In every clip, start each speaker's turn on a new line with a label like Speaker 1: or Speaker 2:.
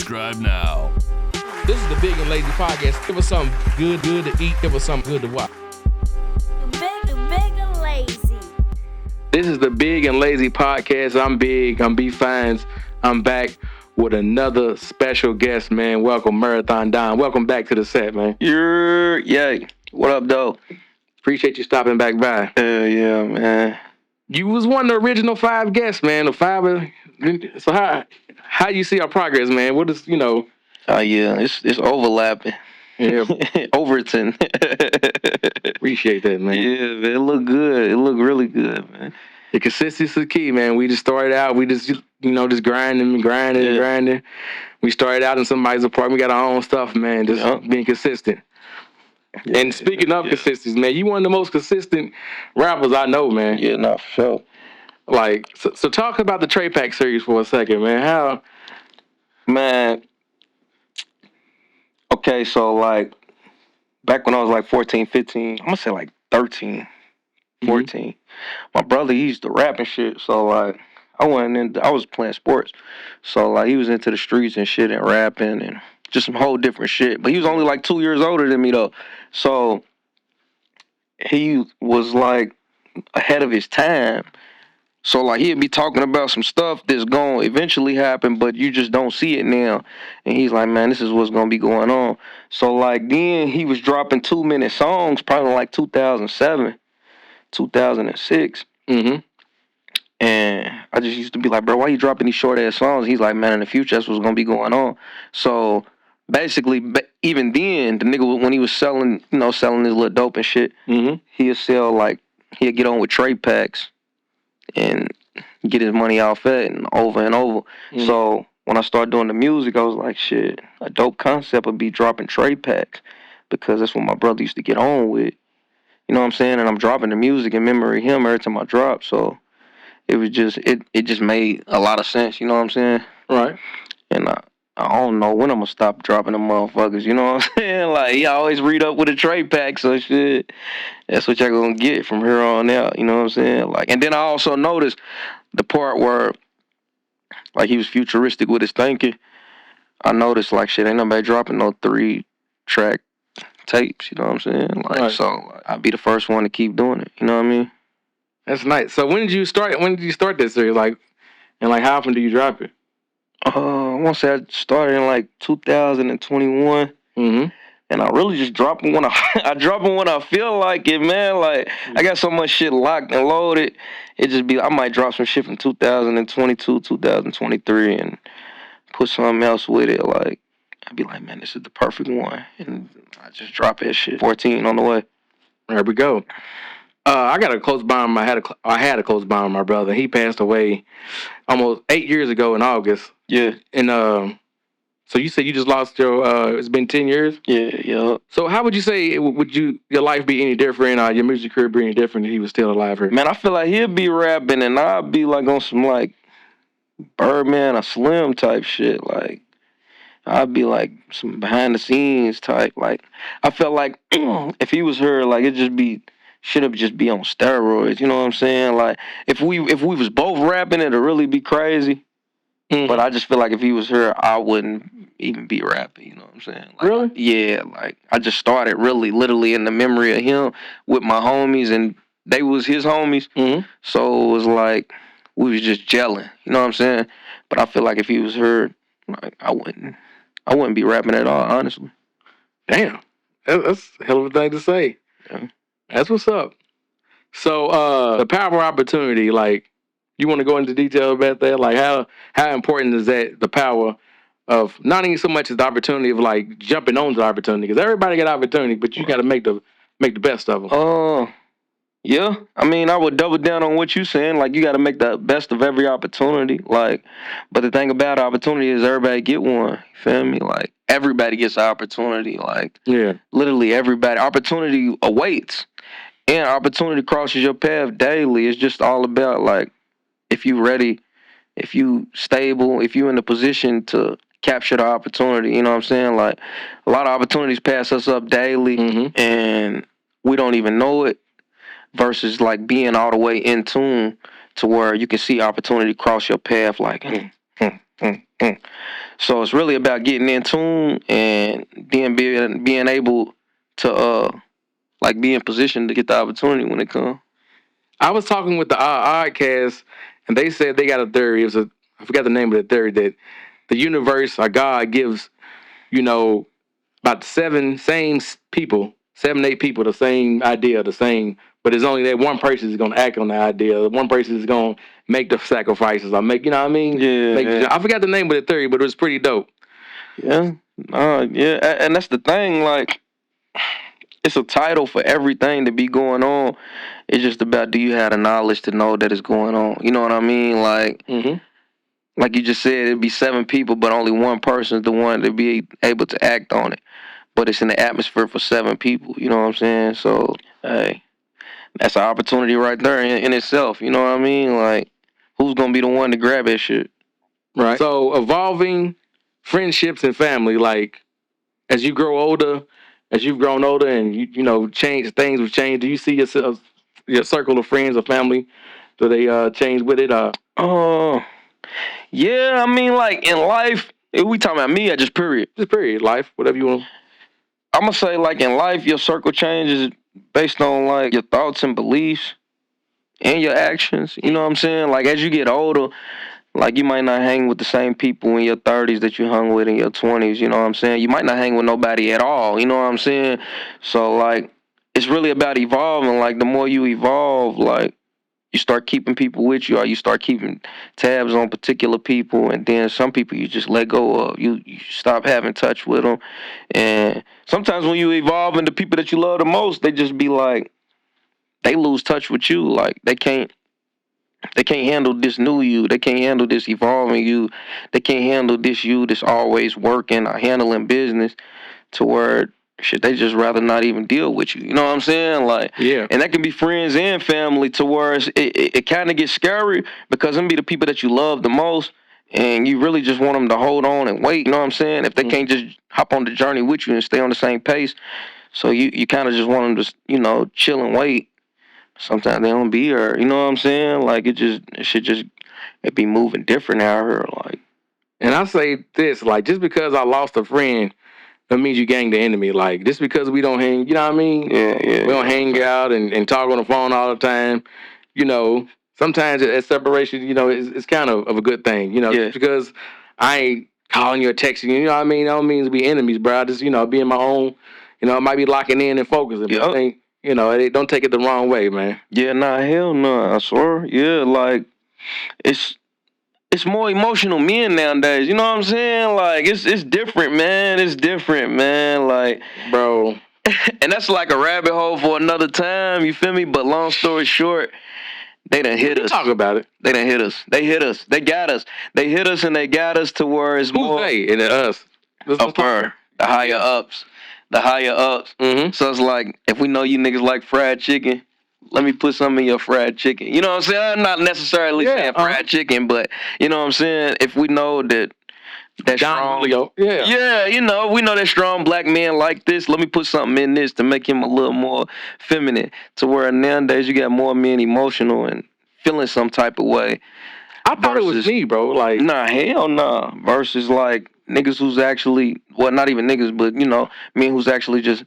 Speaker 1: Subscribe now.
Speaker 2: This is the Big and Lazy Podcast. Give us something good to eat. Give us something good to watch.
Speaker 3: Big and Lazy.
Speaker 2: This is the Big and Lazy Podcast. I'm Big. I'm B-Fines. I'm back with another special guest, man. Welcome, Marathon Domm. Welcome back to the set, man.
Speaker 4: Yay. What up, though?
Speaker 2: Appreciate you stopping back by.
Speaker 4: Yeah, man.
Speaker 2: You was one of the original 5 guests, man. The 5. So how you see our progress, man? What is,
Speaker 4: Yeah, it's overlapping.
Speaker 2: Yeah.
Speaker 4: Overton.
Speaker 2: Appreciate that, man.
Speaker 4: Yeah, man, it look good. It look really good, man.
Speaker 2: The consistency is the key, man. We just started out. We just grinding. We started out in somebody's apartment. We got our own stuff, man. Just being consistent.
Speaker 4: Yeah,
Speaker 2: and speaking of consistency, man, you one of the most consistent rappers I know, man.
Speaker 4: Yeah, not for sure.
Speaker 2: Like, so talk about the Trey Pack series for a second, man. How?
Speaker 4: Man. Okay, so, like, back when I was, like, 14, 15, I'm going to say, like, 13, 14, my brother, he used to rap and shit, so, like, I was playing sports, so, like, he was into the streets and shit and rapping and just some whole different shit, but he was only, like, 2 years older than me, though, so he was, like, ahead of his time. So, like, he'd be talking about some stuff that's going to eventually happen, but you just don't see it now. And he's like, man, this is what's going to be going on. So, like, then he was dropping 2-minute songs, probably like 2007, 2006.
Speaker 2: Mm-hmm.
Speaker 4: And I just used to be like, bro, why you dropping these short-ass songs? He's like, man, in the future, that's what's going to be going on. So, basically, even then, the nigga, when he was selling his little dope and shit, he'd get on with trade packs and get his money off it and over and over. Mm-hmm. So when I started doing the music, I was like, shit, a dope concept would be dropping trade packs because that's what my brother used to get on with. You know what I'm saying? And I'm dropping the music in memory of him every time I drop. So it was just, it just made a lot of sense. You know what I'm saying?
Speaker 2: Right.
Speaker 4: And I don't know when I'm gonna stop dropping them motherfuckers, you know what I'm saying? Like, he always read up with a trade pack, so shit, that's what y'all gonna get from here on out, you know what I'm saying? Like, and then I also noticed the part where, like, he was futuristic with his thinking. I noticed, like, shit, ain't nobody dropping no 3-track tapes, you know what I'm saying? Like, right. So I'd be the first one to keep doing it, you know what I mean?
Speaker 2: That's nice. So when did you start this series? Like, and like, how often do you drop it?
Speaker 4: I want to say I started in like 2021, and I really just drop them when I feel like it, man. Like, I got so much shit locked and loaded. It just be, I might drop some shit from 2022, 2023, and put something else with it. Like, I'd be like, man, this is the perfect one, and I just drop that shit. 14 on the way.
Speaker 2: There we go. I got a close bond. I had a close bond with my brother. He passed away almost 8 years ago in August.
Speaker 4: Yeah.
Speaker 2: And so you said you just lost your. It's been 10 years.
Speaker 4: Yeah.
Speaker 2: So how would you say your life be any different? Your music career be any different if he was still alive? Here?
Speaker 4: Man, I feel like he'd be rapping and I'd be like on some like Birdman or Slim type shit. Like, I'd be like some behind the scenes type. Like, I felt like if he was here, like, should have just be on steroids, you know what I'm saying? Like, if we was both rapping, it'd really be crazy. Mm-hmm. But I just feel like if he was here, I wouldn't even be rapping, you know what I'm saying? Like,
Speaker 2: really?
Speaker 4: Yeah, like, I just started really literally in the memory of him with my homies, and they was his homies. Mm-hmm. So it was like, we was just gelling, you know what I'm saying? But I feel like if he was here, like, I wouldn't be rapping at all, honestly.
Speaker 2: Damn. That's a hell of a thing to say.
Speaker 4: Yeah.
Speaker 2: That's what's up. So, the power opportunity, like, you want to go into detail about that? Like, how important is that, the power of not even so much as the opportunity of, like, jumping on the opportunity? Because everybody got opportunity, but you got to make the best of them.
Speaker 4: Yeah. I mean, I would double down on what you're saying. Like, you got to make the best of every opportunity. Like, but the thing about opportunity is everybody get one. You feel me? Like, everybody gets an opportunity. Like,
Speaker 2: yeah,
Speaker 4: literally everybody. Opportunity awaits. And opportunity crosses your path daily. It's just all about, like, if you ready, if you stable, if you in the position to capture the opportunity, you know what I'm saying? Like, a lot of opportunities pass us up daily, and we don't even know it, versus, like, being all the way in tune to where you can see opportunity cross your path, like, So it's really about getting in tune and then being able to like be in position to get the opportunity when it comes.
Speaker 2: I was talking with the Oddcast, and they said they got a theory. I forgot the name of the theory, that the universe or God gives, you know, about seven, 8 people, the same idea, but it's only that one person is going to act on the idea. One person is going to make the sacrifices or make, you know what I mean?
Speaker 4: Yeah.
Speaker 2: I forgot the name of the theory, but it was pretty dope.
Speaker 4: Yeah. And that's the thing. Like, it's a title for everything to be going on. It's just about, do you have the knowledge to know that it's going on? You know what I mean? Like, like you just said, it'd be 7 people, but only one person is the one to be able to act on it. But it's in the atmosphere for 7 people. You know what I'm saying? So, hey, that's an opportunity right there in itself. You know what I mean? Like, who's gonna be the one to grab that shit?
Speaker 2: Right. So evolving friendships and family, like as you grow older, as you've grown older, and you know things have changed. Do you see your circle of friends or family? Do they change with it?
Speaker 4: Oh, yeah. I mean, like in life, if we talking about me, just period.
Speaker 2: Just period, life, whatever you want.
Speaker 4: I'm gonna say, like in life, your circle changes based on like your thoughts and beliefs and your actions. You know what I'm saying? Like as you get older, like you might not hang with the same people in your 30s that you hung with in your 20s. You know what I'm saying? You might not hang with nobody at all. You know what I'm saying? So like, it's really about evolving. Like the more you evolve, like you start keeping people with you, or you start keeping tabs on particular people, and then some people you just let go of. You stop having touch with them, and sometimes when you evolve into people that you love the most, they just be like, they lose touch with you. Like they can't handle this new you. They can't handle this evolving you. They can't handle this you that's always working or handling business, to where shit, they just rather not even deal with you. You know what I'm saying? Like,
Speaker 2: Yeah.
Speaker 4: And that can be friends and family, to where it kind of gets scary, because them be the people that you love the most, and you really just want them to hold on and wait. You know what I'm saying? If they can't just hop on the journey with you and stay on the same pace, so you kind of just want them to chill and wait. Sometimes they don't be here. You know what I'm saying? Like it be moving different out here. Like,
Speaker 2: And I say this, like, just because I lost a friend, that means you gang the enemy. Like, just because we don't hang, you know what I mean?
Speaker 4: yeah.
Speaker 2: We don't hang out and talk on the phone all the time. You know, sometimes at separation, you know, it's kind of a good thing. You know,
Speaker 4: Yeah.
Speaker 2: just because I ain't calling you or texting you, you know what I mean? That don't mean to be enemies, bro. I just, you know, be in my own, you know, I might be locking in and focusing. But I think, you know, don't take it the wrong way, man.
Speaker 4: Yeah, nah, hell no, I swear. Yeah, like it's more emotional men nowadays. You know what I'm saying? Like it's different, man. It's different, man. Like,
Speaker 2: bro.
Speaker 4: And that's like a rabbit hole for another time. You feel me? But long story short, they done hit us.
Speaker 2: Talk about it.
Speaker 4: They done hit us. They hit us. They got us. They hit us and they got us to where it's more.
Speaker 2: Who's they and us?
Speaker 4: Up her, the higher ups. The higher ups.
Speaker 2: Mm-hmm.
Speaker 4: So it's like, if we know you niggas like fried chicken, let me put some in your fried chicken. You know what I'm saying? I'm not necessarily saying fried chicken, but you know what I'm saying? If we know that strong, you know, we know that strong black men like this, let me put something in this to make him a little more feminine, to where nowadays you got more men emotional and feeling some type of way.
Speaker 2: I thought it was me, bro. Like,
Speaker 4: nah, hell nah. Versus like niggas who's actually, well, not even niggas, but you know, men who's actually just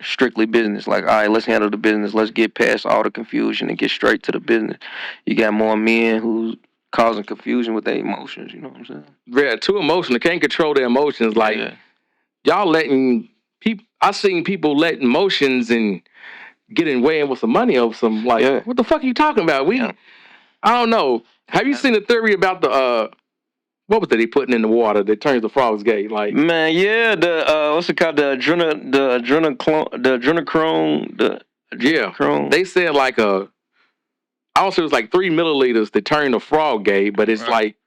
Speaker 4: strictly business. Like, all right, let's handle the business. Let's get past all the confusion and get straight to the business. You got more men who's causing confusion with their emotions. You know what I'm saying?
Speaker 2: Yeah, too emotional. Can't control their emotions. Like, y'all letting people. I seen people letting emotions and getting way in with some money over some. Like, what the fuck are you talking about? I don't know. Have you seen the theory about the what was it they putting in the water that turns the frogs gay? Like,
Speaker 4: man, yeah, the what's it called? The adrenochrome.
Speaker 2: They said like also it was like 3 milliliters that turn the frog gay, but it's like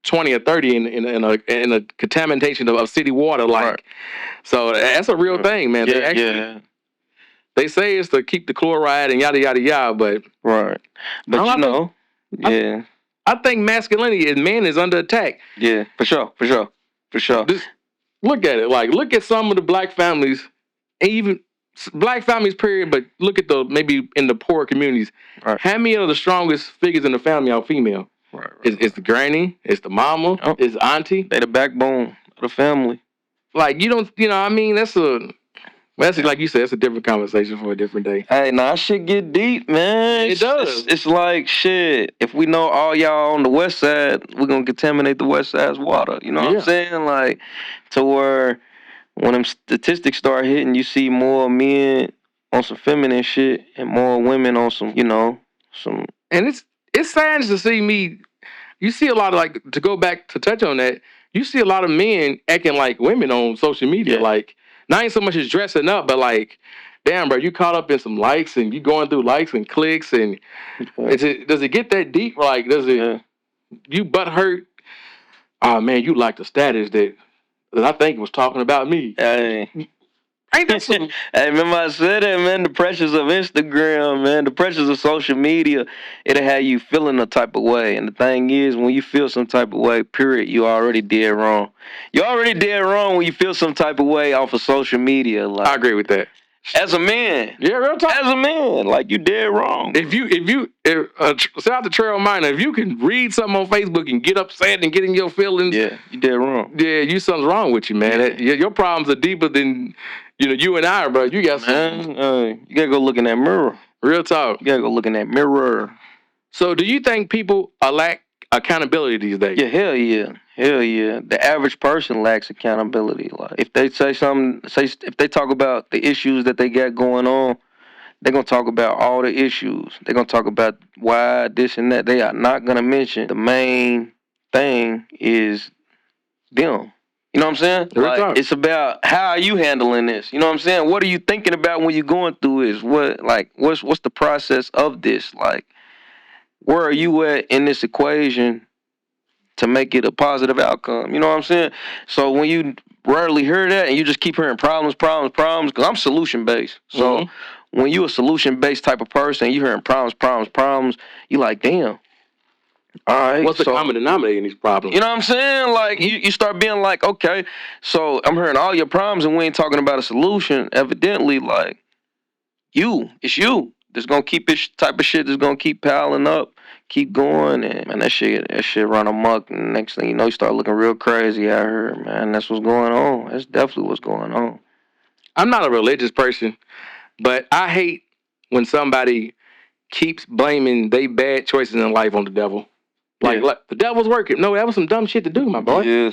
Speaker 2: 20 or 30 in a contamination of city water. Like, so that's a real thing, man. They say it's to keep the chloride and yada yada yada, but
Speaker 4: but you know,
Speaker 2: I think masculinity in men is under attack.
Speaker 4: Yeah, for sure.
Speaker 2: Just look at it. Like, look at some of the black families, even black families, period. But look at maybe in the poor communities. How many of the strongest figures in the family are female?
Speaker 4: Right.
Speaker 2: It's the granny, it's the mama, it's the auntie.
Speaker 4: They the backbone of the family.
Speaker 2: Like you don't, I mean, that's like you said, it's a different conversation for a different day.
Speaker 4: Hey, nah, shit get deep, man.
Speaker 2: It does.
Speaker 4: It's like shit. If we know all y'all on the west side, we're gonna contaminate the west side's water. You know what I'm saying? Like, to where when them statistics start hitting, you see more men on some feminine shit and more women on some, some.
Speaker 2: And it's sad to see me. You see a lot of, like, to go back to touch on that, you see a lot of men acting like women on social media. Yeah. Like, not even so much as dressing up, but like, damn, bro, you caught up in some likes and you going through likes and clicks, and does it get that deep? Like, does it, you butt hurt? Oh man, you like the status that I think was talking about me.
Speaker 4: Hey.
Speaker 2: Ain't that some?
Speaker 4: Hey, remember I said that, man, the pressures of Instagram, man, the pressures of social media, it'll have you feeling a type of way. And the thing is, when you feel some type of way, period, you already did wrong. You already did wrong when you feel some type of way off of social media. Like,
Speaker 2: I agree with that.
Speaker 4: As a man.
Speaker 2: Yeah, real talk.
Speaker 4: As a man, like, you did wrong.
Speaker 2: If shout out to Trail Minor, if you can read something on Facebook and get upset and get in your feelings.
Speaker 4: Yeah, you did wrong.
Speaker 2: Yeah, something's wrong with you, man. Yeah. Your problems are deeper than, you and I, bro. You got
Speaker 4: some. You gotta go look in that mirror.
Speaker 2: Real talk.
Speaker 4: You gotta go look in that mirror.
Speaker 2: So do you think people lack accountability these days?
Speaker 4: Yeah, hell yeah. Hell yeah. The average person lacks accountability. Like, if they if they talk about the issues that they got going on, they're going to talk about all the issues. They're going to talk about why, this and that. They are not going to mention the main thing is them. You know what I'm saying? Like, it's about how are you handling this? You know what I'm saying? What are you thinking about when you're going through this? What's the process of this? Like, where are you at in this equation to make it a positive outcome? You know what I'm saying? So when you rarely hear that and you just keep hearing problems, because I'm solution-based. So when you a solution-based type of person, you hearing problems, you like, damn. All right.
Speaker 2: What's the common denominator in these problems?
Speaker 4: You know what I'm saying? Like, you start being like, okay, so I'm hearing all your problems and we ain't talking about a solution. Evidently, like, it's you that's gonna keep this type of shit that's gonna keep piling up, keep going, and man, that shit run amok. And next thing you know, you start looking real crazy out here, man. That's what's going on. That's definitely what's going on.
Speaker 2: I'm not a religious person, but I hate when somebody keeps blaming their bad choices in life on the devil. Like the devil's working. No, that was some dumb shit to do, my boy.
Speaker 4: Yeah.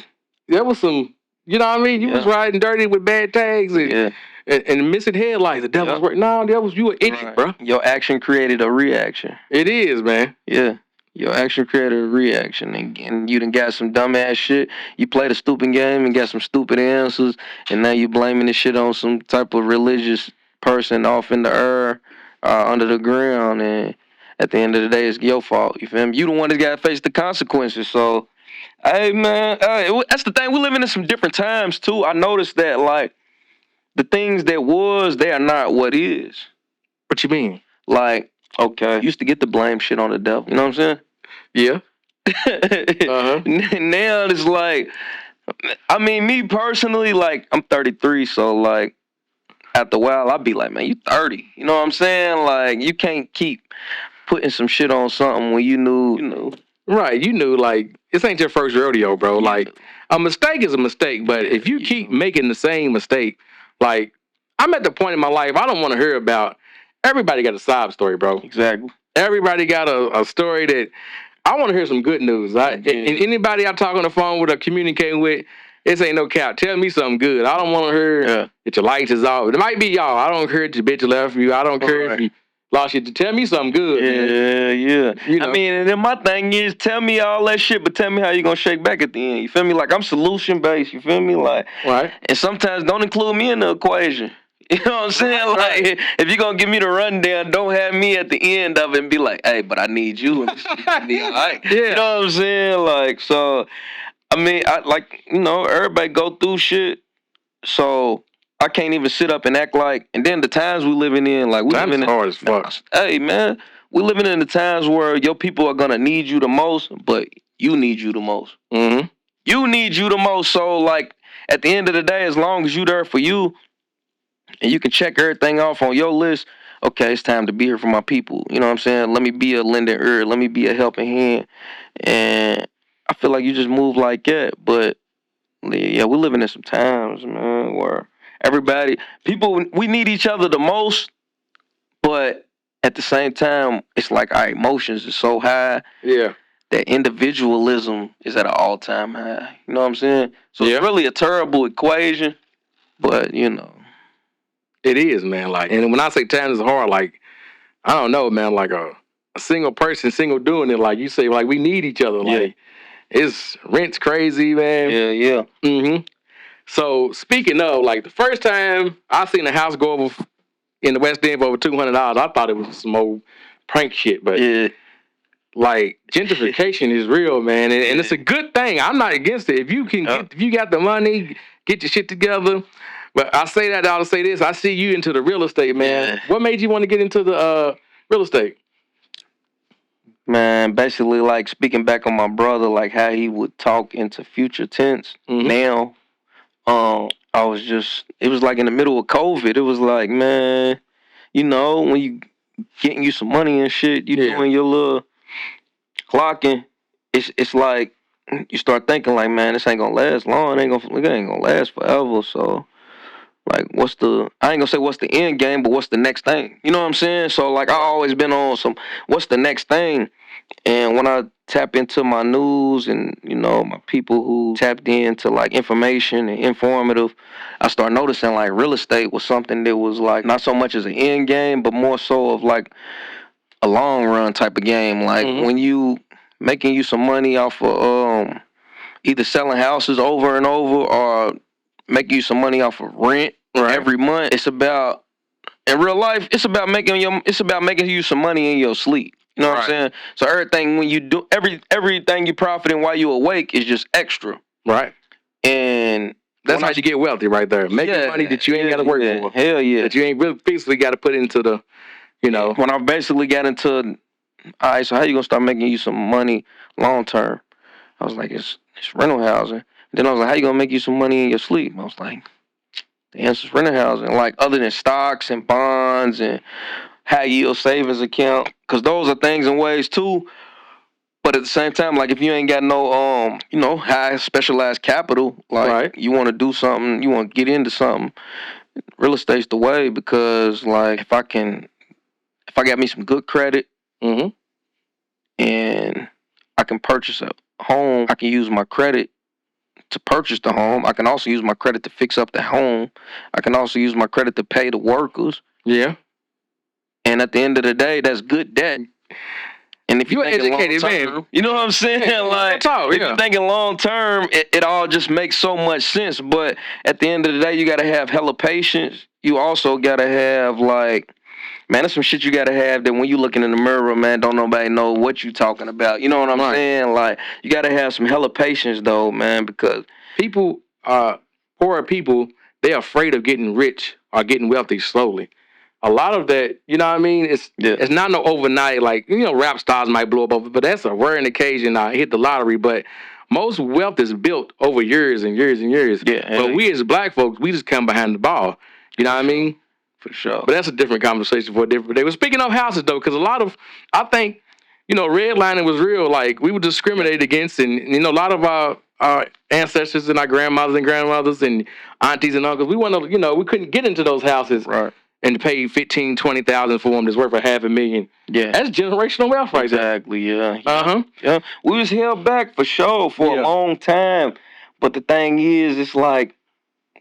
Speaker 2: That was some, you know what I mean? You was riding dirty with bad tags and missing headlights. The devil's working. No, you an idiot, bro.
Speaker 4: Your action created a reaction.
Speaker 2: It is, man.
Speaker 4: Yeah. Your action created a reaction, and you done got some dumbass shit. You played a stupid game and got some stupid answers, and now you blaming this shit on some type of religious person off in the air, under the ground, and at the end of the day, it's your fault. You feel me? You the one that's got to face the consequences. So, hey, man, that's the thing. We're living in some different times, too. I noticed that, like, the things that was, they are not what is.
Speaker 2: What you mean?
Speaker 4: Like, okay, used to get the blame shit on the devil. You know what I'm saying?
Speaker 2: Yeah.
Speaker 4: Now it's like, I mean, me personally, like, I'm 33, so, like, after a while, I'll be like, man, you 30. You know what I'm saying? Like, you can't keep putting some shit on something when you knew.
Speaker 2: Right, you knew, like, this ain't your first rodeo, bro. Like, a mistake is a mistake, but if you keep making the same mistake, like, I'm at the point in my life, I don't want to hear about, everybody got a sob story, bro.
Speaker 4: Exactly.
Speaker 2: Everybody got a story that, I want to hear some good news. And anybody I talk on the phone with or communicating with, this ain't no cap. Tell me something good. I don't want to hear that your lights is off. It might be y'all. I don't care if your bitch left you. I don't care if you lost you. Tell me something good, man.
Speaker 4: Yeah.
Speaker 2: You know?
Speaker 4: I mean, and then my thing is, tell me all that shit, but tell me how you gonna shake back at the end. You feel me? Like, I'm solution based. You feel me? Like,
Speaker 2: right.
Speaker 4: And sometimes don't include me in the equation. You know what I'm saying? Like, if you're going to give me the rundown, don't have me at the end of it and be like, hey, but I need you. And this shit to be all right.
Speaker 2: Yeah.
Speaker 4: You know what I'm saying? Like, so, I mean, everybody go through shit. So, I can't even sit up and act like, and then the times we living in, like,
Speaker 2: times hard as fuck.
Speaker 4: Hey, man, we living in the times where your people are going to need you the most, but you need you the most.
Speaker 2: Mm-hmm.
Speaker 4: You need you the most. So, like, at the end of the day, as long as you there for you, and you can check everything off on your list, okay, it's time to be here for my people. You know what I'm saying? Let me be a lending ear. Let me be a helping hand. And I feel like you just move like that. But yeah, we're living in some times, man, where people, we need each other the most, but at the same time, it's like our emotions are so high.
Speaker 2: Yeah.
Speaker 4: That individualism is at an all-time high. You know what I'm saying? So it's really a terrible equation, but
Speaker 2: it is, man. Like, and when I say times is hard, like, I don't know, man. Like a single person, single doing it. Like you say, like we need each other. Like it's rent's crazy, man.
Speaker 4: Yeah.
Speaker 2: Mm-hmm. So speaking of, like the first time I seen a house go over in the West End for over $200, I thought it was some old prank shit, but like gentrification is real, man, and it's a good thing. I'm not against it. If you can if you got the money, get your shit together. But I say that to say this. I see you into the real estate, man.
Speaker 4: Yeah.
Speaker 2: What made you want to get into the real estate?
Speaker 4: Man, basically, like speaking back on my brother, like how he would talk into future tense. Now, I was it was like in the middle of COVID. It was like, man, when you getting you some money and shit, you doing your little clocking. It's like you start thinking like, man, this ain't gonna last long. It ain't gonna last forever. So, like, I ain't gonna say what's the end game, but what's the next thing? You know what I'm saying? So, like, I always been on some, what's the next thing? And when I tap into my news and, my people who tapped into, like, information and informative, I start noticing, like, real estate was something that was, like, not so much as an end game, but more so of, like, a long run type of game. Like, when you making you some money off of either selling houses over and over or making you some money off of rent every month, it's about, in real life, it's about making you some money in your sleep. You know what I'm saying? So everything when you do everything you profiting while you awake is just extra.
Speaker 2: Right.
Speaker 4: And
Speaker 2: that's how you get wealthy right there. Making money that you ain't got to work for.
Speaker 4: Hell yeah.
Speaker 2: That you ain't really physically got to put into the,
Speaker 4: When I basically got into, all right, so how you gonna start making you some money long term? I was like, it's rental housing. Then I was like, how you gonna make you some money in your sleep? I was like, the answer's rental housing. Like, other than stocks and bonds and high yield savings account, because those are things and ways too. But at the same time, like, if you ain't got no high specialized capital, like you want to do something, you want to get into something, real estate's the way. Because, like, if I got me some good credit, and I can purchase a home, I can use my credit to purchase the home. I can also use my credit to fix up the home. I can also use my credit to pay the workers.
Speaker 2: Yeah.
Speaker 4: And at the end of the day, that's good debt. And if you're
Speaker 2: educated man,
Speaker 4: you know what I'm saying? Like, if you're thinking long term, it all just makes so much sense. But at the end of the day, you got to have hella patience. You also got to have, like, man, there's some shit you got to have that when you looking in the mirror, man, don't nobody know what you talking about. You know what I'm saying? Like, you got to have some hella patience, though, man, because
Speaker 2: people, poor people, they're afraid of getting rich or getting wealthy slowly. A lot of that, you know what I mean? It's not no overnight, like, rap stars might blow up, but that's a rare occasion. I hit the lottery, but most wealth is built over years and years and years.
Speaker 4: Yeah.
Speaker 2: But we as black folks, we just come behind the ball. You know what I mean?
Speaker 4: For sure.
Speaker 2: But that's a different conversation for a different day. But speaking of houses, though, because I think, redlining was real. Like, we were discriminated against, and, a lot of our ancestors and our grandmothers and grandmothers and aunties and uncles, we we couldn't get into those houses.
Speaker 4: Right.
Speaker 2: And pay $15,000-$20,000 for them that's worth $500,000.
Speaker 4: Yeah.
Speaker 2: That's generational wealth right there.
Speaker 4: Exactly, yeah.
Speaker 2: Yeah.
Speaker 4: We was held back for sure for a long time. But the thing is, it's like,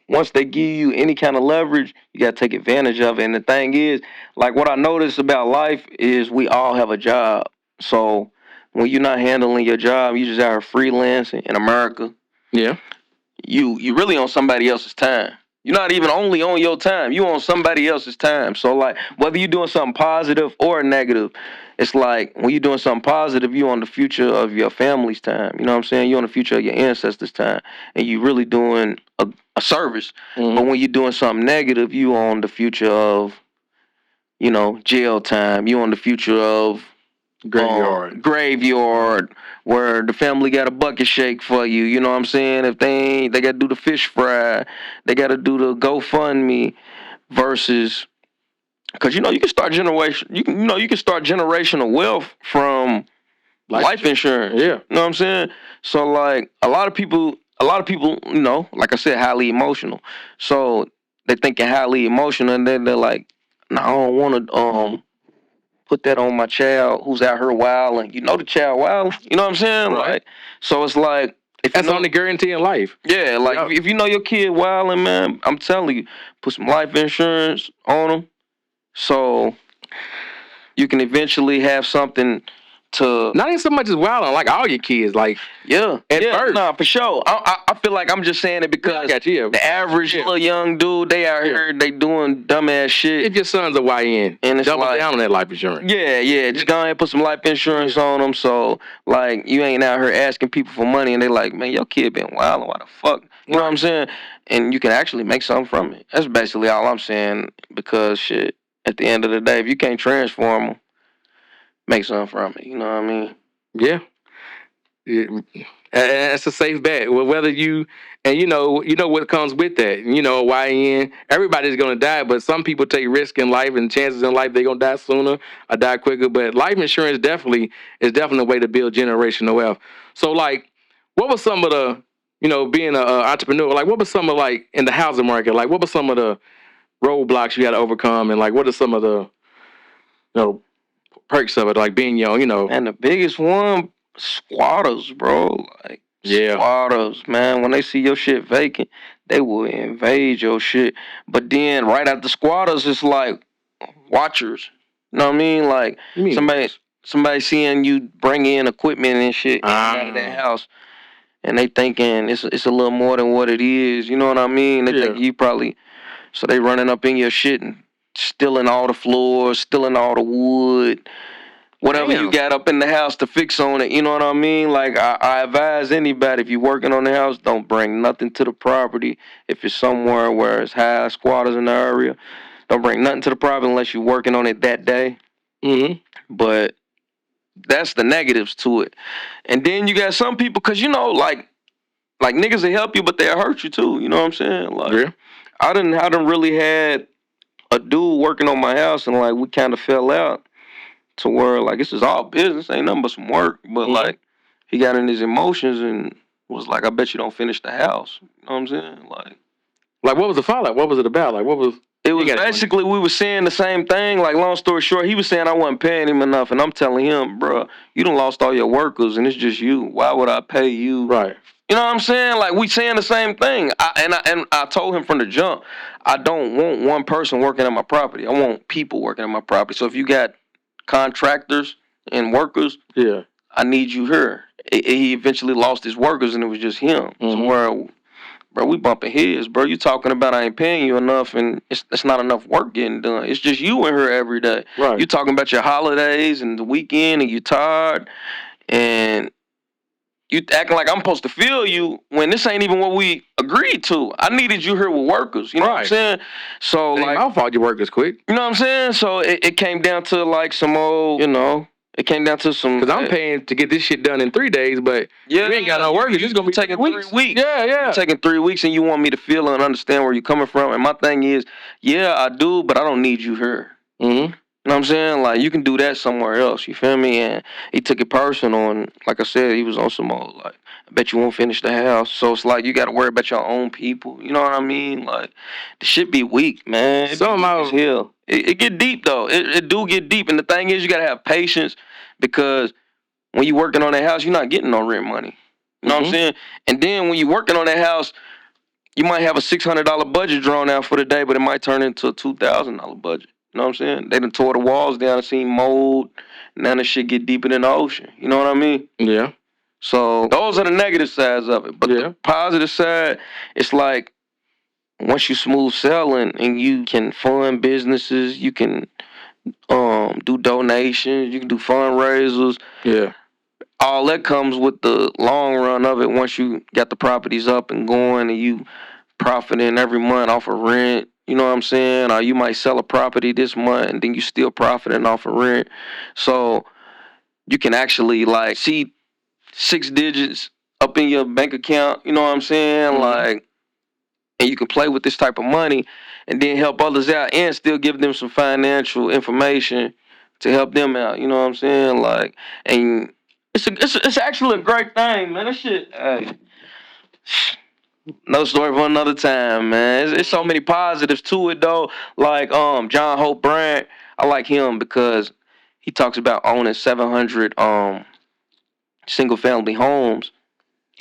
Speaker 4: once they give you any kind of leverage, you got to take advantage of it. And the thing is, like, what I noticed about life is we all have a job. So when you're not handling your job, you just out freelancing in America.
Speaker 2: Yeah.
Speaker 4: You really on somebody else's time. You're not even only on your time. You on somebody else's time. So, like, whether you're doing something positive or negative, it's like when you're doing something positive, you on the future of your family's time. You know what I'm saying? You're on the future of your ancestors' time. And you really doing a service. But when you're doing something negative, you on the future of, jail time. You on the future of graveyard, where the family got a bucket shake for you. You know what I'm saying? If they got to do the fish fry, they got to do the GoFundMe, versus, because you can start generational wealth from life insurance.
Speaker 2: Yeah.
Speaker 4: You know what I'm saying? So like a lot of people, you know, like I said, highly emotional. So they thinking highly emotional, and then they're like, "No, I don't want to put that on my child who's out here wilding." You know the child wilding. You know what I'm saying?
Speaker 2: Right.
Speaker 4: Like, so it's like if
Speaker 2: That's
Speaker 4: you
Speaker 2: the
Speaker 4: know,
Speaker 2: only guarantee in life.
Speaker 4: yeah, like
Speaker 2: Yep.
Speaker 4: if you know your kid wilding, man, I'm telling you, put some life insurance on them, so you can eventually have something to.
Speaker 2: Not even so much as wilding, like all your kids, like
Speaker 4: Yeah,
Speaker 2: at
Speaker 4: yeah,
Speaker 2: birth.
Speaker 4: nah, for sure. I feel like I'm just saying it because
Speaker 2: got you.
Speaker 4: the average little young dude, they out here, they doing dumbass shit.
Speaker 2: If your son's a YN,
Speaker 4: And it's
Speaker 2: double
Speaker 4: like,
Speaker 2: down on that life insurance.
Speaker 4: Yeah, just go ahead and put some life insurance on them, so like you ain't out here asking people for money, and they like, man, your kid been wilding, why the fuck? You know what I'm saying? And you can actually make something from it. That's basically all I'm saying. Because shit, at the end of the day, if you can't transform them, make something from it. You know what I mean?
Speaker 2: Yeah. That's a safe bet. Well, whether you and you know what comes with that. You know, YN, everybody's gonna die, but some people take risk in life and chances in life they're gonna die sooner or die quicker. But life insurance is definitely a way to build generational wealth. So like, what was some of the, you know, being an entrepreneur, like what was some of like in the housing market, like what were some of the roadblocks you had to overcome, and like what are some of the, you know, perks of it, like being young, you know?
Speaker 4: And the biggest one, squatters, bro. Like, squatters, man. When they see your shit vacant, they will invade your shit. But then right after squatters, it's like watchers. You know what I mean? Like somebody seeing you bring in equipment and shit out of that house, and they thinking it's a little more than what it is. You know what I mean? They think you probably, so they running up in your shit and stealing all the floors, stealing all the wood. Whatever you got up in the house to fix on it, you know what I mean? Like, I advise anybody, if you're working on the house, don't bring nothing to the property. If it's somewhere where it's high squatters in the area, don't bring nothing to the property unless you're working on it that day. But that's the negatives to it. And then you got some people, because, you know, like niggas will help you, but they'll hurt you too. You know what I'm saying? Like, I done really had a dude working on my house, and, like, we kind of fell out. To where, like, this is all business, ain't nothing but some work. But, like, he got in his emotions and was like, I bet you don't finish the house. You know what I'm saying?
Speaker 2: Like what was the fallout? What was it about? Like, what was...
Speaker 4: It was basically, we were saying the same thing. Like, long story short, he was saying I wasn't paying him enough. And I'm telling him, bro, you done lost all your workers, and it's just you. Why would I pay you?
Speaker 2: Right.
Speaker 4: You know what I'm saying? Like, we saying the same thing. I told him from the jump, I don't want one person working at my property. I want people working at my property. So if you got contractors and workers, I need you here. He eventually lost his workers, and it was just him. So where, bro, we bumping heads, bro. You talking about I ain't paying you enough, and it's not enough work getting done. It's just you in here every day.
Speaker 2: Right.
Speaker 4: You talking about your holidays and the weekend, and you tired, and you acting like I'm supposed to feel you when this ain't even what we agreed to. I needed you here with workers. You know what I'm saying? So,
Speaker 2: it ain't
Speaker 4: like,
Speaker 2: my fault your workers quit.
Speaker 4: You know what I'm saying? So it came down to, like, some old, you know, it came down to some...
Speaker 2: Because I'm paying to get this shit done in 3 days, but you ain't got no workers. It's going to be
Speaker 4: taking 3 weeks.
Speaker 2: Yeah.
Speaker 4: You're taking 3 weeks, and you want me to feel and understand where you're coming from. And my thing is, yeah, I do, but I don't need you here. You know what I'm saying? Like, you can do that somewhere else. You feel me? And he took it personal, and like I said, he was on some old, like, I bet you won't finish the house. So it's like you got to worry about your own people. You know what I mean? Like, the shit be weak, man. It get deep, though. It do get deep. And the thing is, you got to have patience, because when you working on that house, you're not getting no rent money. You know what I'm saying? And then when you working on that house, you might have a $600 budget drawn out for the day, but it might turn into a $2,000 budget. You know what I'm saying? They done tore the walls down and seen mold. Now the shit get deeper than the ocean. You know what I mean?
Speaker 2: Yeah.
Speaker 4: So those are the negative sides of it. But the positive side, it's like, once you smooth selling and you can fund businesses, you can do donations, you can do fundraisers.
Speaker 2: Yeah.
Speaker 4: All that comes with the long run of it. Once you got the properties up and going, and you profiting every month off of rent. You know what I'm saying? Or you might sell a property this month, and then you still profiting off of rent. So you can actually, like, see 6 digits up in your bank account. You know what I'm saying? Like, and you can play with this type of money and then help others out, and still give them some financial information to help them out. You know what I'm saying? Like, and It's actually a great thing, man. That shit. Hey. No story for another time, man. It's so many positives to it though. Like John Hope Bryant, I like him because he talks about owning 700 single family homes.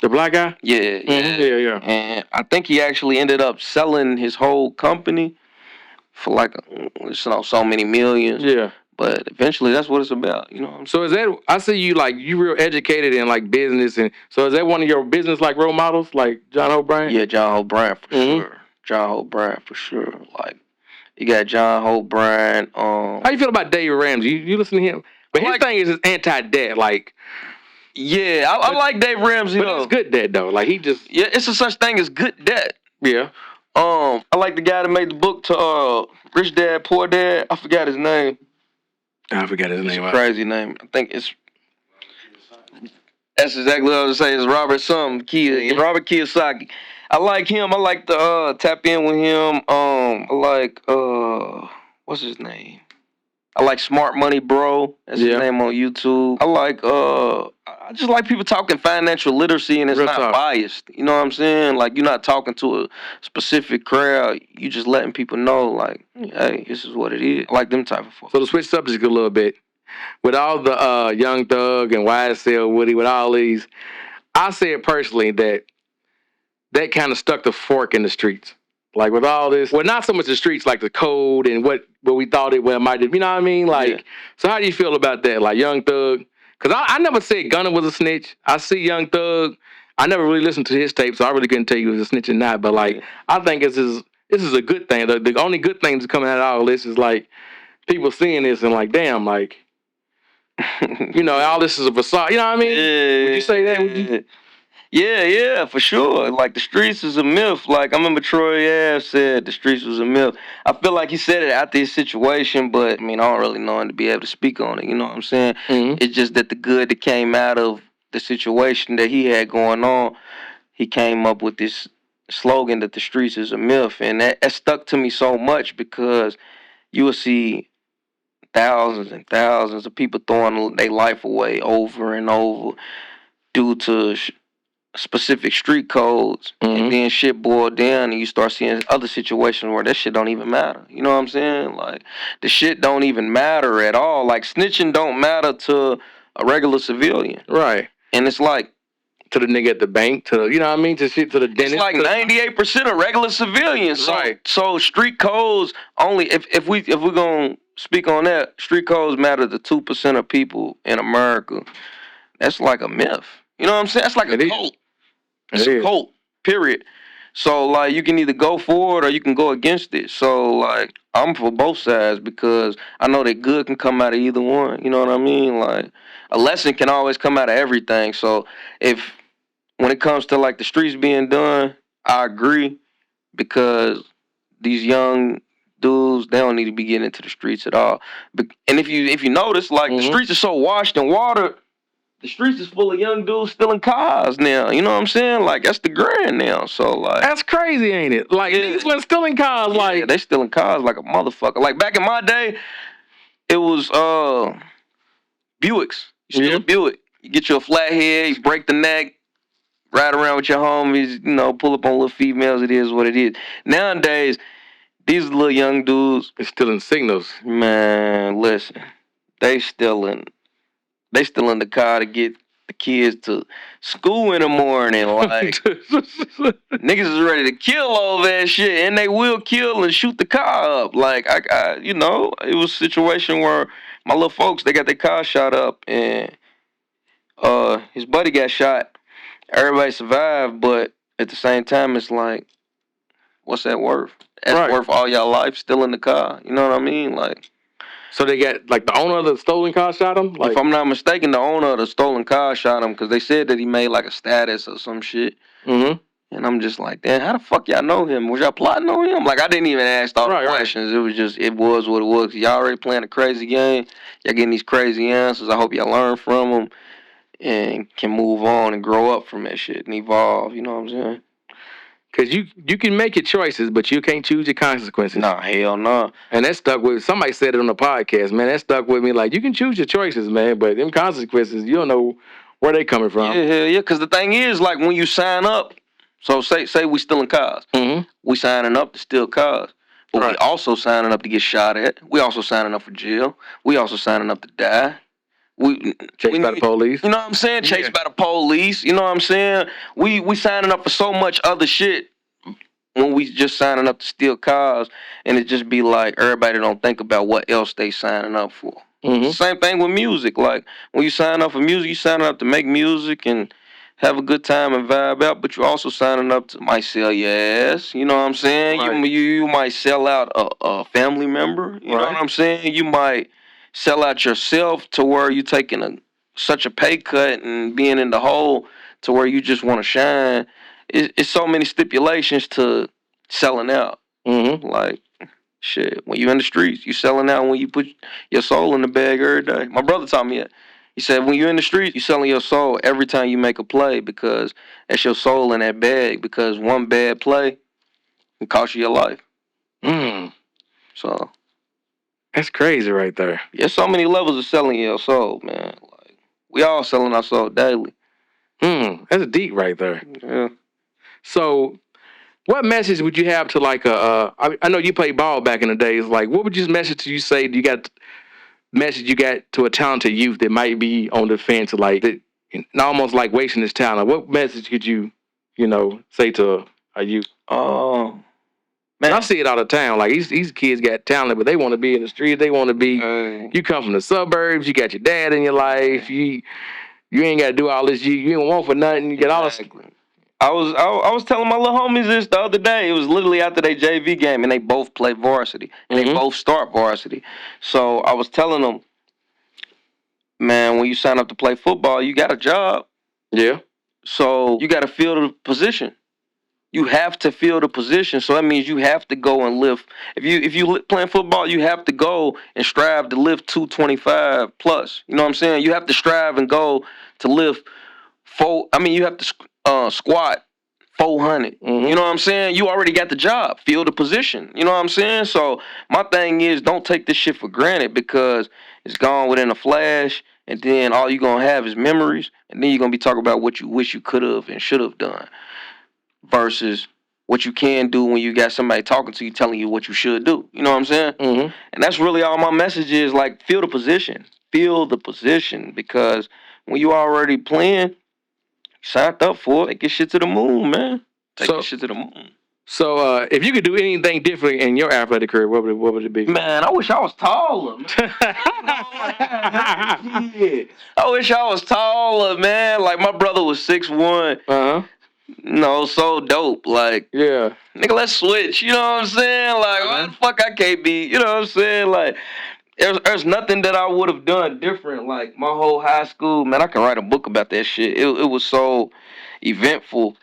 Speaker 2: The black guy?
Speaker 4: Yeah,
Speaker 2: yeah.
Speaker 4: And I think he actually ended up selling his whole company for like so many millions.
Speaker 2: Yeah.
Speaker 4: But eventually, that's what it's about, you know.
Speaker 2: So is that? I see you like you real educated in like business, and so is that one of your business like role models, like John O'Brien?
Speaker 4: Yeah, John Hope Bryant for sure. John Hope Bryant for sure. Like you got John Hope Bryant.
Speaker 2: How you feel about Dave Ramsey? You listen to him, but his thing is anti-debt. Like,
Speaker 4: yeah, I like Dave Ramsey.
Speaker 2: But it's good debt though. Like he just
Speaker 4: it's a such thing as good debt.
Speaker 2: Yeah.
Speaker 4: I like the guy that made the book to Rich Dad Poor Dad. I forgot his name.
Speaker 2: I forgot his name.
Speaker 4: It's a crazy name. I think it's. That's exactly what I was saying. It's Robert Robert Kiyosaki. I like him. I like to tap in with him. I like what's his name? I like Smart Money Bro. That's his name on YouTube. I like I just like people talking financial literacy and it's not biased. You know what I'm saying? Like you're not talking to a specific crowd. You just letting people know like, hey, this is what it is. I like them type of folks.
Speaker 2: So to switch subjects a little bit, with all the Young Thug and YSL Woody, with all these, I say it personally that kind of stuck the fork in the streets. Like with all this, well, not so much the streets, like the code and what we thought it might have. You know what I mean? Like, so how do you feel about that? Like Young Thug, because I never said Gunna was a snitch. I see Young Thug. I never really listened to his tape, so I really couldn't tell you if he was a snitch or not. But like, I think this is a good thing. The only good thing that's coming out of all this is like people seeing this and like, damn, like, you know, all this is a facade. You know what I mean? Would you say that? Would you?
Speaker 4: Yeah, for sure. Like the streets is a myth. Like I remember Troy Ave said the streets was a myth. I feel like he said it after his situation, but I mean I don't really know him to be able to speak on it. You know what I'm saying? It's just that the good that came out of the situation that he had going on, he came up with this slogan that the streets is a myth, and that stuck to me so much because you will see thousands and thousands of people throwing their life away over and over due to specific street codes, and then shit boiled down and you start seeing other situations where that shit don't even matter. You know what I'm saying? Like the shit don't even matter at all. Like snitching don't matter to a regular civilian.
Speaker 2: Right.
Speaker 4: And it's like
Speaker 2: to the nigga at the bank, to you know what I mean, to shit to the dentist.
Speaker 4: It's like 98% of regular civilians. So,
Speaker 2: right.
Speaker 4: So street codes only if we're gonna speak on that, street codes matter to 2% of people in America. That's like a myth. You know what I'm saying? That's like a cult. It's a cult, period. So, like, you can either go for it or you can go against it. So, like, I'm for both sides because I know that good can come out of either one. You know what I mean? Like, a lesson can always come out of everything. So, when it comes to, like, the streets being done, I agree because these young dudes, they don't need to be getting into the streets at all. And if you notice, like, the streets are so washed and watered, the streets is full of young dudes stealing cars now. You know what I'm saying? Like, that's the grand now. So, like...
Speaker 2: That's crazy, ain't it? Like, niggas wasn't stealing cars, like...
Speaker 4: Yeah, they stealing cars like a motherfucker. Like, back in my day, it was, Buicks. You steal a Buick. You get you a flathead, you break the neck, ride around with your homies, you know, pull up on little females. It is what it is. Nowadays, these little young dudes...
Speaker 2: They're stealing signals.
Speaker 4: Man, listen. They stealing the car to get the kids to school in the morning. Like, niggas is ready to kill all that shit, and they will kill and shoot the car up. Like, I you know, it was a situation where my little folks, they got their car shot up, and his buddy got shot. Everybody survived, but at the same time, it's like, what's that worth? That's worth all y'all life still in the car. You know what I mean? Like...
Speaker 2: So they got, like, the owner of the stolen car shot him? Like,
Speaker 4: if I'm not mistaken, the owner of the stolen car shot him because they said that he made, like, a status or some shit. And I'm just like, damn, how the fuck y'all know him? Was y'all plotting on him? Like, I didn't even ask all the questions. It was just, it was what it was. Y'all already playing a crazy game. Y'all getting these crazy answers. I hope y'all learn from them and can move on and grow up from that shit and evolve. You know what I'm saying?
Speaker 2: Because you can make your choices, but you can't choose your consequences.
Speaker 4: Nah, hell no.
Speaker 2: And that stuck with, somebody said it on the podcast, man. That stuck with me. Like, you can choose your choices, man, but them consequences, you don't know Where they coming from?
Speaker 4: Yeah. Because the thing is, like, when you sign up, so say we stealing cars.
Speaker 2: Mm-hmm.
Speaker 4: We signing up to steal cars. But we
Speaker 2: Right.
Speaker 4: also signing up to get shot at. We also signing up for jail. We also signing up to die.
Speaker 2: Chased by the police.
Speaker 4: You know what I'm saying? Chased by the police. You know what I'm saying? We signing up for so much other shit when we just signing up to steal cars, and it just be like everybody don't think about what else they signing up for.
Speaker 2: Mm-hmm.
Speaker 4: Same thing with music. Like when you sign up for music, you signing up to make music and have a good time and vibe out, but you also signing up to might sell your ass. You know what I'm saying?
Speaker 2: Right.
Speaker 4: You might sell out a family member. You know what I'm saying? You might sell out yourself to where you taking such a pay cut and being in the hole to where you just want to shine. It's so many stipulations to selling out.
Speaker 2: Mm-hmm.
Speaker 4: Like, shit, when you in the streets, you selling out when you put your soul in the bag every day. My brother taught me that. He said, when you're in the streets, you selling your soul every time you make a play because that's your soul in that bag. Because one bad play can cost you your life.
Speaker 2: Mm.
Speaker 4: So
Speaker 2: that's crazy right there.
Speaker 4: There's so many levels of selling your soul, man. Like we all selling our soul daily.
Speaker 2: That's deep right there.
Speaker 4: Yeah.
Speaker 2: So, what message would you have to like I know you played ball back in the days. Like, what would you message you say? You got message you got to a talented youth that might be on the fence, like that, almost like wasting his talent. What message could you say to a youth?
Speaker 4: Oh, man,
Speaker 2: I see it all the time. Like these kids got talent, but they want to be in the street. They want to be. You come from the suburbs. You got your dad in your life. You ain't got to do all this. You don't want for nothing. You get all this.
Speaker 4: I was telling my little homies this the other day. It was literally after their JV game, and they both play varsity, and they both start varsity. So I was telling them, man, when you sign up to play football, you got a job.
Speaker 2: Yeah.
Speaker 4: So you got to fill the position. You have to fill the position. So that means you have to go and lift. If you playing football, you have to go and strive to lift 225 plus. You know what I'm saying? You have to strive and go to lift you have to squat 400.
Speaker 2: Mm-hmm.
Speaker 4: You know what I'm saying? You already got the job. Fill the position. You know what I'm saying? So my thing is, don't take this shit for granted because it's gone within a flash, and then all you're going to have is memories, and then you're going to be talking about what you wish you could have and should have done versus what you can do when you got somebody talking to you telling you what you should do. You know what I'm saying?
Speaker 2: Mm-hmm.
Speaker 4: And that's really all my message is, like, fill the position. Fill the position because when you already playing, signed up for it. Take your shit to the moon, man. Take your shit to the moon.
Speaker 2: So, if you could do anything different in your athletic career, what would it be?
Speaker 4: Man, I wish I was taller. I wish I was taller, man. Like my brother was 6'1". No, so dope. Like,
Speaker 2: yeah,
Speaker 4: nigga, let's switch. You know what I'm saying? Like, why the fuck I can't be? You know what I'm saying? Like, there's nothing that I would have done different. Like my whole high school, man, I can write a book about that shit. It was so eventful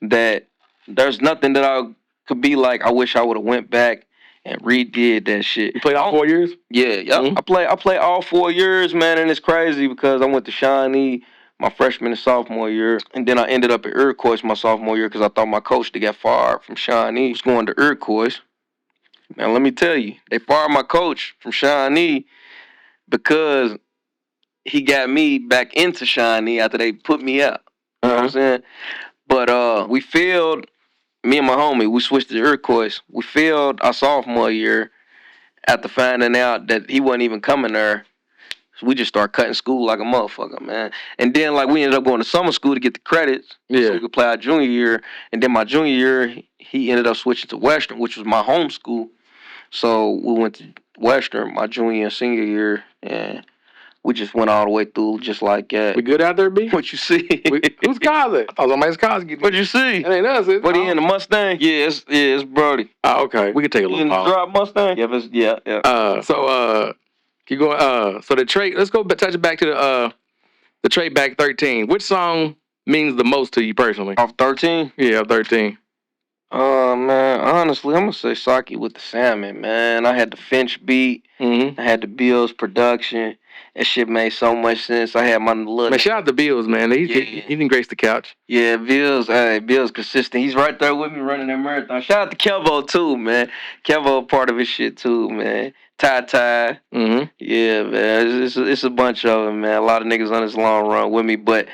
Speaker 4: that there's nothing that I could be like. I wish I would have went back and redid that shit.
Speaker 2: You played all 4 years?
Speaker 4: Yeah. Mm-hmm. I played all 4 years, man, and it's crazy because I went to Shawnee my freshman and sophomore year, and then I ended up at Iroquois my sophomore year because I thought my coach that got fired from Shawnee was going to Iroquois. Man, let me tell you, they fired my coach from Shawnee because he got me back into Shawnee after they put me out. You know what I'm saying? But we failed. Me and my homie, we switched to Iroquois. We failed our sophomore year after finding out that he wasn't even coming there. So we just started cutting school like a motherfucker, man. And then like we ended up going to summer school to get the credits so we could play our junior year. And then my junior year, he ended up switching to Western, which was my home school. So we went to Western my junior and senior year, and we just went all the way through just like that.
Speaker 2: We good out there, B?
Speaker 4: What you see?
Speaker 2: Who's Kaza? I thought somebody's Kaza.
Speaker 4: What you see?
Speaker 2: It ain't us.
Speaker 4: What he in the Mustang? Yeah, it's Brody.
Speaker 2: Oh, okay. We can take a little pause.
Speaker 4: Drop Mustang? Yeah.
Speaker 2: So keep going. So the trade. Let's go touch it back to the trade back 13. Which song means the most to you personally?
Speaker 4: Off 13?
Speaker 2: Yeah, off 13.
Speaker 4: Man, honestly, I'm gonna say Saki with the Salmon, man. I had the Finch beat.
Speaker 2: Mm-hmm.
Speaker 4: I had the Bills production. That shit made so much sense. I had my little.
Speaker 2: Man, shout out to Bills, man. He didn't grace the couch.
Speaker 4: Yeah, Bills. Hey, Bills consistent. He's right there with me running that marathon. Shout out to Kevo too, man. Kevo part of his shit too, man. Ty.
Speaker 2: Mm-hmm.
Speaker 4: Yeah, man. It's a bunch of them, man. A lot of niggas on this long run with me, but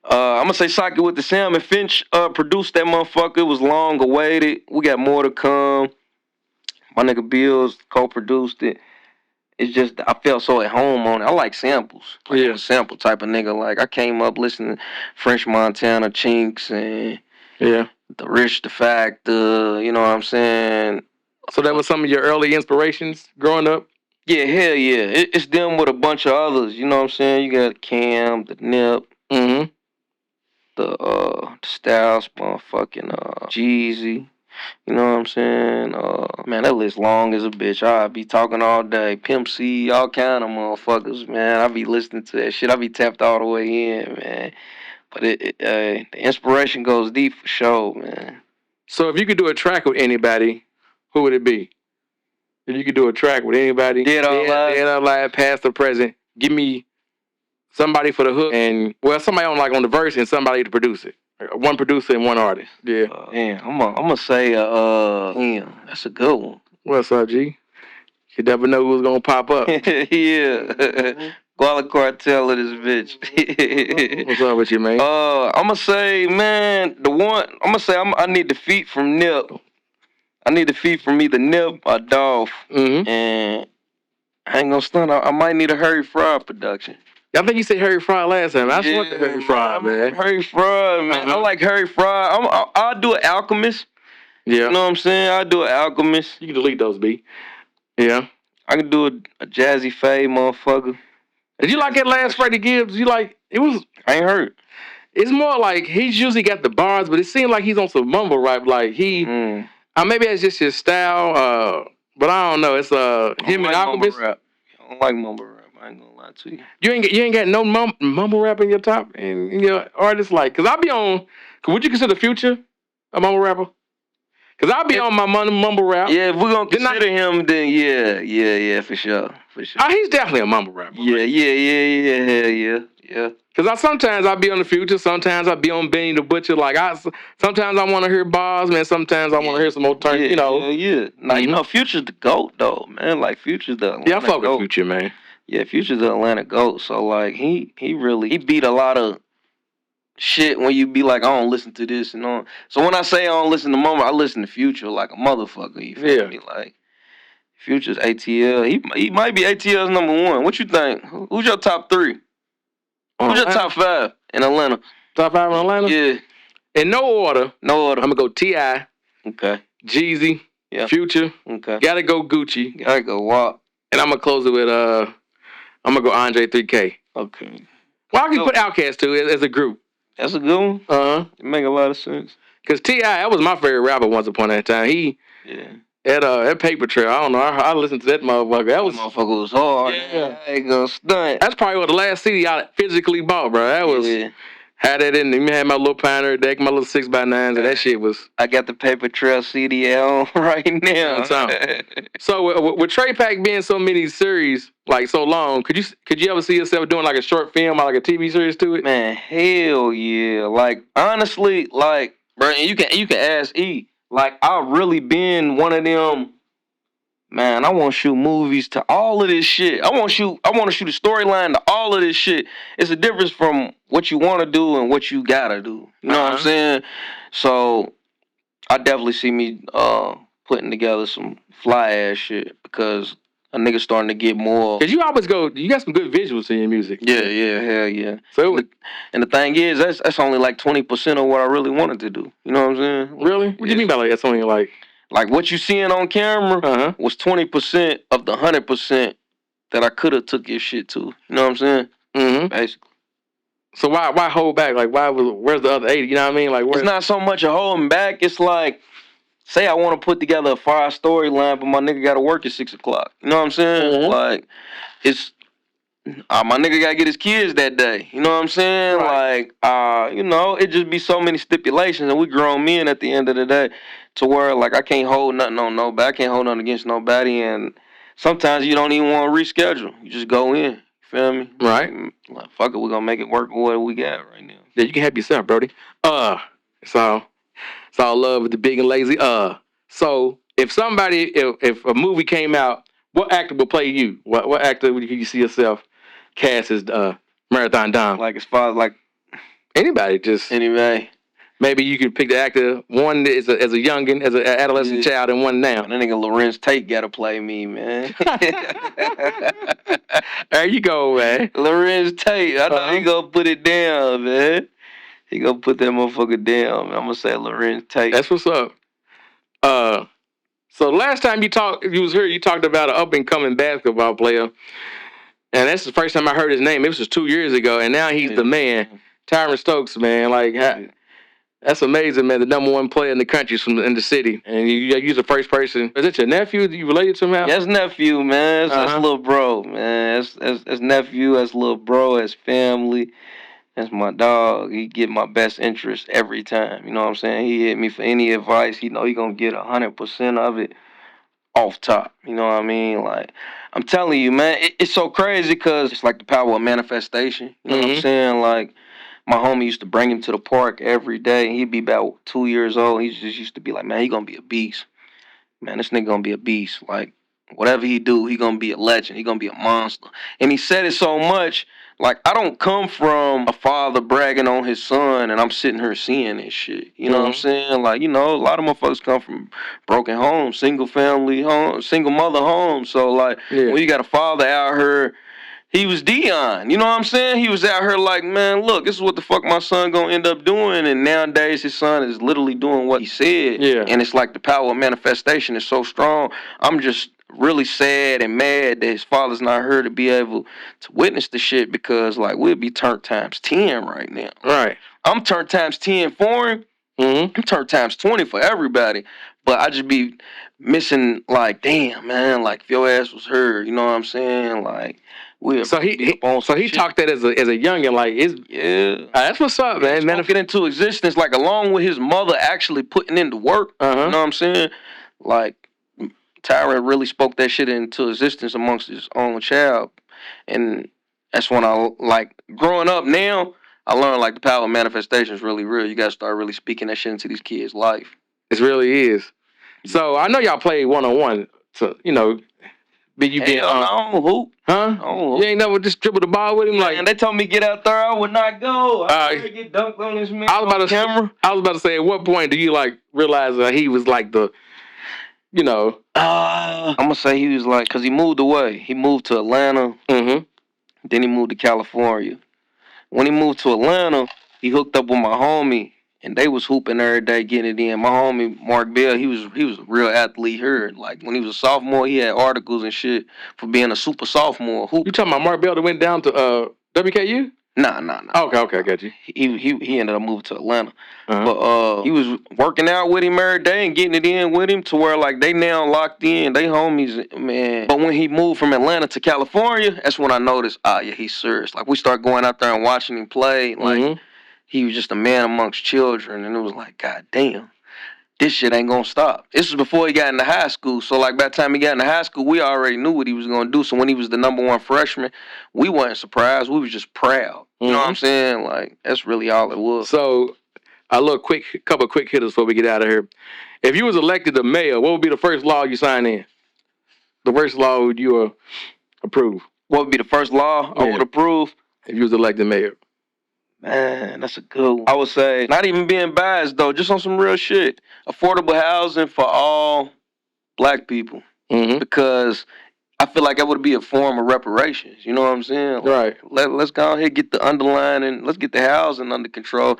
Speaker 4: I'm gonna say Socket with the Sam and Finch produced that motherfucker. It was long awaited. We got more to come. My nigga Bills co-produced it. It's just I felt so at home on it. I like samples. Like, I'm a sample type of nigga. Like I came up listening to French Montana, Chinks, and the Rich, the Factor. You know what I'm saying?
Speaker 2: So that was some of your early inspirations growing up?
Speaker 4: Yeah, hell yeah. It's them with a bunch of others. You know what I'm saying? You got Cam, the Nip, the Styles, motherfucking Jeezy. You know what I'm saying? Man, that list long as a bitch. I be talking all day. Pimp C, all kind of motherfuckers, man. I be listening to that shit. I be tapped all the way in, man. But the inspiration goes deep for sure, man.
Speaker 2: So if you could do a track with anybody, who would it be? If you could do a track with anybody,
Speaker 4: dead or
Speaker 2: alive, past or present, give me somebody for the hook and somebody on the verse and somebody to produce it. One producer and one artist. Yeah.
Speaker 4: I'm gonna say damn, that's a good one.
Speaker 2: What's up, G? You never know who's gonna pop up.
Speaker 4: Yeah. Guala Cartel of this bitch.
Speaker 2: What's up with you, man?
Speaker 4: I'm gonna say, man, I need the feat from Nip. I need the feat from either Nip or Dolph. And I ain't gonna stunt. I might need a Harry Fraud production.
Speaker 2: I think you said Harry Fraud last time. I want the Harry Fraud, man.
Speaker 4: Harry Fraud, man. I like Harry Fraud. I'll do an Alchemist. Yeah. You know what I'm saying? I'll do an Alchemist.
Speaker 2: You can delete those, B. Yeah.
Speaker 4: I can do a Jazzy Faye, motherfucker.
Speaker 2: Did you like that last Freddie Gibbs? I
Speaker 4: ain't heard.
Speaker 2: It's more like he's usually got the bars, but it seems like he's on some mumble rap. Like maybe that's just his style. But I don't know. It's him and Alchemist.
Speaker 4: I don't like mumble rap. I ain't gonna lie to you.
Speaker 2: You ain't got no mumble rap in your top and your artists cause I be on. Would you consider Future a mumble rapper? Cause I be on my mumble rap.
Speaker 4: Yeah, if we're gonna consider him, then yeah, for sure.
Speaker 2: He's definitely a mumble rapper.
Speaker 4: Yeah.
Speaker 2: Cause sometimes I be on the Future, sometimes I be on Benny the Butcher. Sometimes I want to hear bars, man. Sometimes I want to hear some old turn.
Speaker 4: Yeah. Now Future's the GOAT though, man. Like Future's the Atlanta
Speaker 2: I fuck
Speaker 4: GOAT.
Speaker 2: with Future, man.
Speaker 4: Yeah, Future's the Atlanta GOAT. So like he beat a lot of shit when you be like, I don't listen to this and all. So when I say I don't listen to Mumble, I listen to Future like a motherfucker. You feel me? Like Future's ATL. He might be ATL's number one. What you think? Who's your top three? Who's your top five in Atlanta?
Speaker 2: Top five in Atlanta?
Speaker 4: Yeah.
Speaker 2: In no order.
Speaker 4: I'm
Speaker 2: gonna go T.I.
Speaker 4: Okay.
Speaker 2: Jeezy. Yeah. Future.
Speaker 4: Okay.
Speaker 2: Gotta go Gucci.
Speaker 4: Gotta go WAP.
Speaker 2: And I'm gonna close it with I'm gonna go Andre 3K.
Speaker 4: Okay.
Speaker 2: Well, I can put Outkast too as a group.
Speaker 4: That's a good one. It make a lot of sense.
Speaker 2: Cause T.I., that was my favorite rapper once upon that time. That Paper Trail, I don't know. I listened to that motherfucker. That
Speaker 4: motherfucker was hard. Yeah. I ain't gonna stunt.
Speaker 2: That's probably what the last CD I physically bought, bro. That was had that in. You had my little Pioneer deck, my little 6x9s, and that shit was.
Speaker 4: I got the Paper Trail CD on right now.
Speaker 2: So with Trey Pack being so many series, like so long, could you ever see yourself doing like a short film or like a TV series to it?
Speaker 4: Man, hell yeah! Like honestly, like bro, and you can ask E. Like I really been one of them. Man, I want to shoot movies to all of this shit. I want to shoot a storyline to all of this shit. It's a difference from what you want to do and what you gotta do. You know what I'm saying? So I definitely see me putting together some fly ass shit because a nigga starting to get more.
Speaker 2: Cause you got some good visuals in your music.
Speaker 4: Yeah, hell yeah. So and the thing is, that's only like 20% of what I really wanted to do. You know what I'm saying?
Speaker 2: Really? What do you mean by like that's only like?
Speaker 4: Like what you seeing on camera was 20% of the 100% that I could have took your shit to. You know what I'm saying?
Speaker 2: Mm-hmm.
Speaker 4: Basically.
Speaker 2: So why hold back? Like where's the other 80? You know what I mean? Like
Speaker 4: it's not so much a holding back. It's like, say I want to put together a fire storyline, but my nigga got to work at 6 o'clock. You know what I'm saying? Mm-hmm. Like it's my nigga got to get his kids that day. You know what I'm saying? Right. Like it just be so many stipulations, and we grown men at the end of the day. To where, like, I can't hold nothing on nobody. I can't hold nothing against nobody. And sometimes you don't even want to reschedule. You just go in. You feel me?
Speaker 2: Right.
Speaker 4: Like, fuck it. We're going to make it work with what we got right now.
Speaker 2: Yeah, you can help yourself, Brody. It's all love with the big and lazy. So, if a movie came out What actor will play you? What actor would you see yourself cast as Marathon Domm?
Speaker 4: Like as far as like
Speaker 2: Anybody, just
Speaker 4: anybody.
Speaker 2: maybe you could pick the actor. One that is as a youngin, as an adolescent child, and one now.
Speaker 4: That nigga Lorenz Tate gotta play me, man.
Speaker 2: There you go, man.
Speaker 4: Lorenz Tate, I know he gonna put it down, man. He gonna put that motherfucker down. I'm gonna say Lorenz Tate.
Speaker 2: That's what's up. So last time you was here, you talked about an up and coming basketball player, and that's the first time I heard his name. It was just 2 years ago, and now he's the man, Tyron Stokes, man. Like, that's amazing, man. The #1 player in the country in the city, and you're the first person. Is it your nephew? You related to him?
Speaker 4: That's nephew, man. That's little bro, man. That's nephew. That's little bro. That's family. That's my dog. He get my best interest every time. You know what I'm saying? He hit me for any advice. He know he gonna get 100% of it off top. You know what I mean? Like, I'm telling you, man, it's so crazy because it's like the power of manifestation. You know what I'm saying? Like, my homie used to bring him to the park every day. He'd be about 2 years old. He just used to be like, man, he gonna be a beast. Man, this nigga gonna be a beast. Like, whatever he do, he gonna be a legend. He gonna be a monster. And he said it so much. Like, I don't come from a father bragging on his son and I'm sitting here seeing this shit. You know what I'm saying? Like, you know, a lot of motherfuckers come from broken homes, single family homes, single mother homes. So, like, when you got a father out here, he was Dion. You know what I'm saying? He was out here like, man, look, this is what the fuck my son gonna end up doing. And nowadays his son is literally doing what he said. Yeah. And it's like the power of manifestation is so strong. I'm just really sad and mad that his father's not here to be able to witness the shit because, like, we'll be turned times 10 right now. Right. I'm turned times 10 for him. I'm turned times 20 for everybody. But I just be missing, like, damn, man, like, if your ass was her, you know what I'm saying? Like, so he talked that as a youngin', like, that's what's up, man. Man, get into existence, like, along with his mother actually putting in the work. You know what I'm saying? Like, Tyron really spoke that shit into existence amongst his own child, and that's when I, like, growing up now, I learned, like, the power of manifestation is really real. You gotta start really speaking that shit into these kids' life. It really is. So I know y'all play 1-on-1, so, you know, I don't hoop. Huh? I don't hoop. You ain't never just dribble the ball with him? Like, and they told me get out there, I would not go. I would get dunked on this man on camera. I was about to say, at what point do you, like, realize that he was, like, the, you know? I'm going to say he was, like, because he moved away. He moved to Atlanta. Then he moved to California. When he moved to Atlanta, he hooked up with my homie. And they was hooping every day, getting it in. My homie, Mark Bell, he was a real athlete here. Like, when he was a sophomore, he had articles and shit for being a super sophomore hoop. You talking about Mark Bell that went down to WKU? Nah. Okay, I got you. He ended up moving to Atlanta. But he was working out with him every day and getting it in with him to where, like, they now locked in. They homies, man. But when he moved from Atlanta to California, that's when I noticed, yeah, he's serious. Like, we started going out there and watching him play. Like, he was just a man amongst children, and it was like, God damn, this shit ain't gonna stop. This was before he got into high school, so, like, by the time he got into high school, we already knew what he was gonna do. So when he was the #1 freshman, we wasn't surprised. We was just proud. You know what I'm saying? Like, that's really all it was. So, a couple quick hitters before we get out of here. If you was elected the mayor, what would be the first law you sign in? The first law would you approve? What would be the first law I would approve if you was elected mayor? Man, that's a good one. I would say, not even being biased, though, just on some real shit. Affordable housing for all black people. Because I feel like that would be a form of reparations. You know what I'm saying? Like, right. Let's go ahead and get the underlying and let's get the housing under control.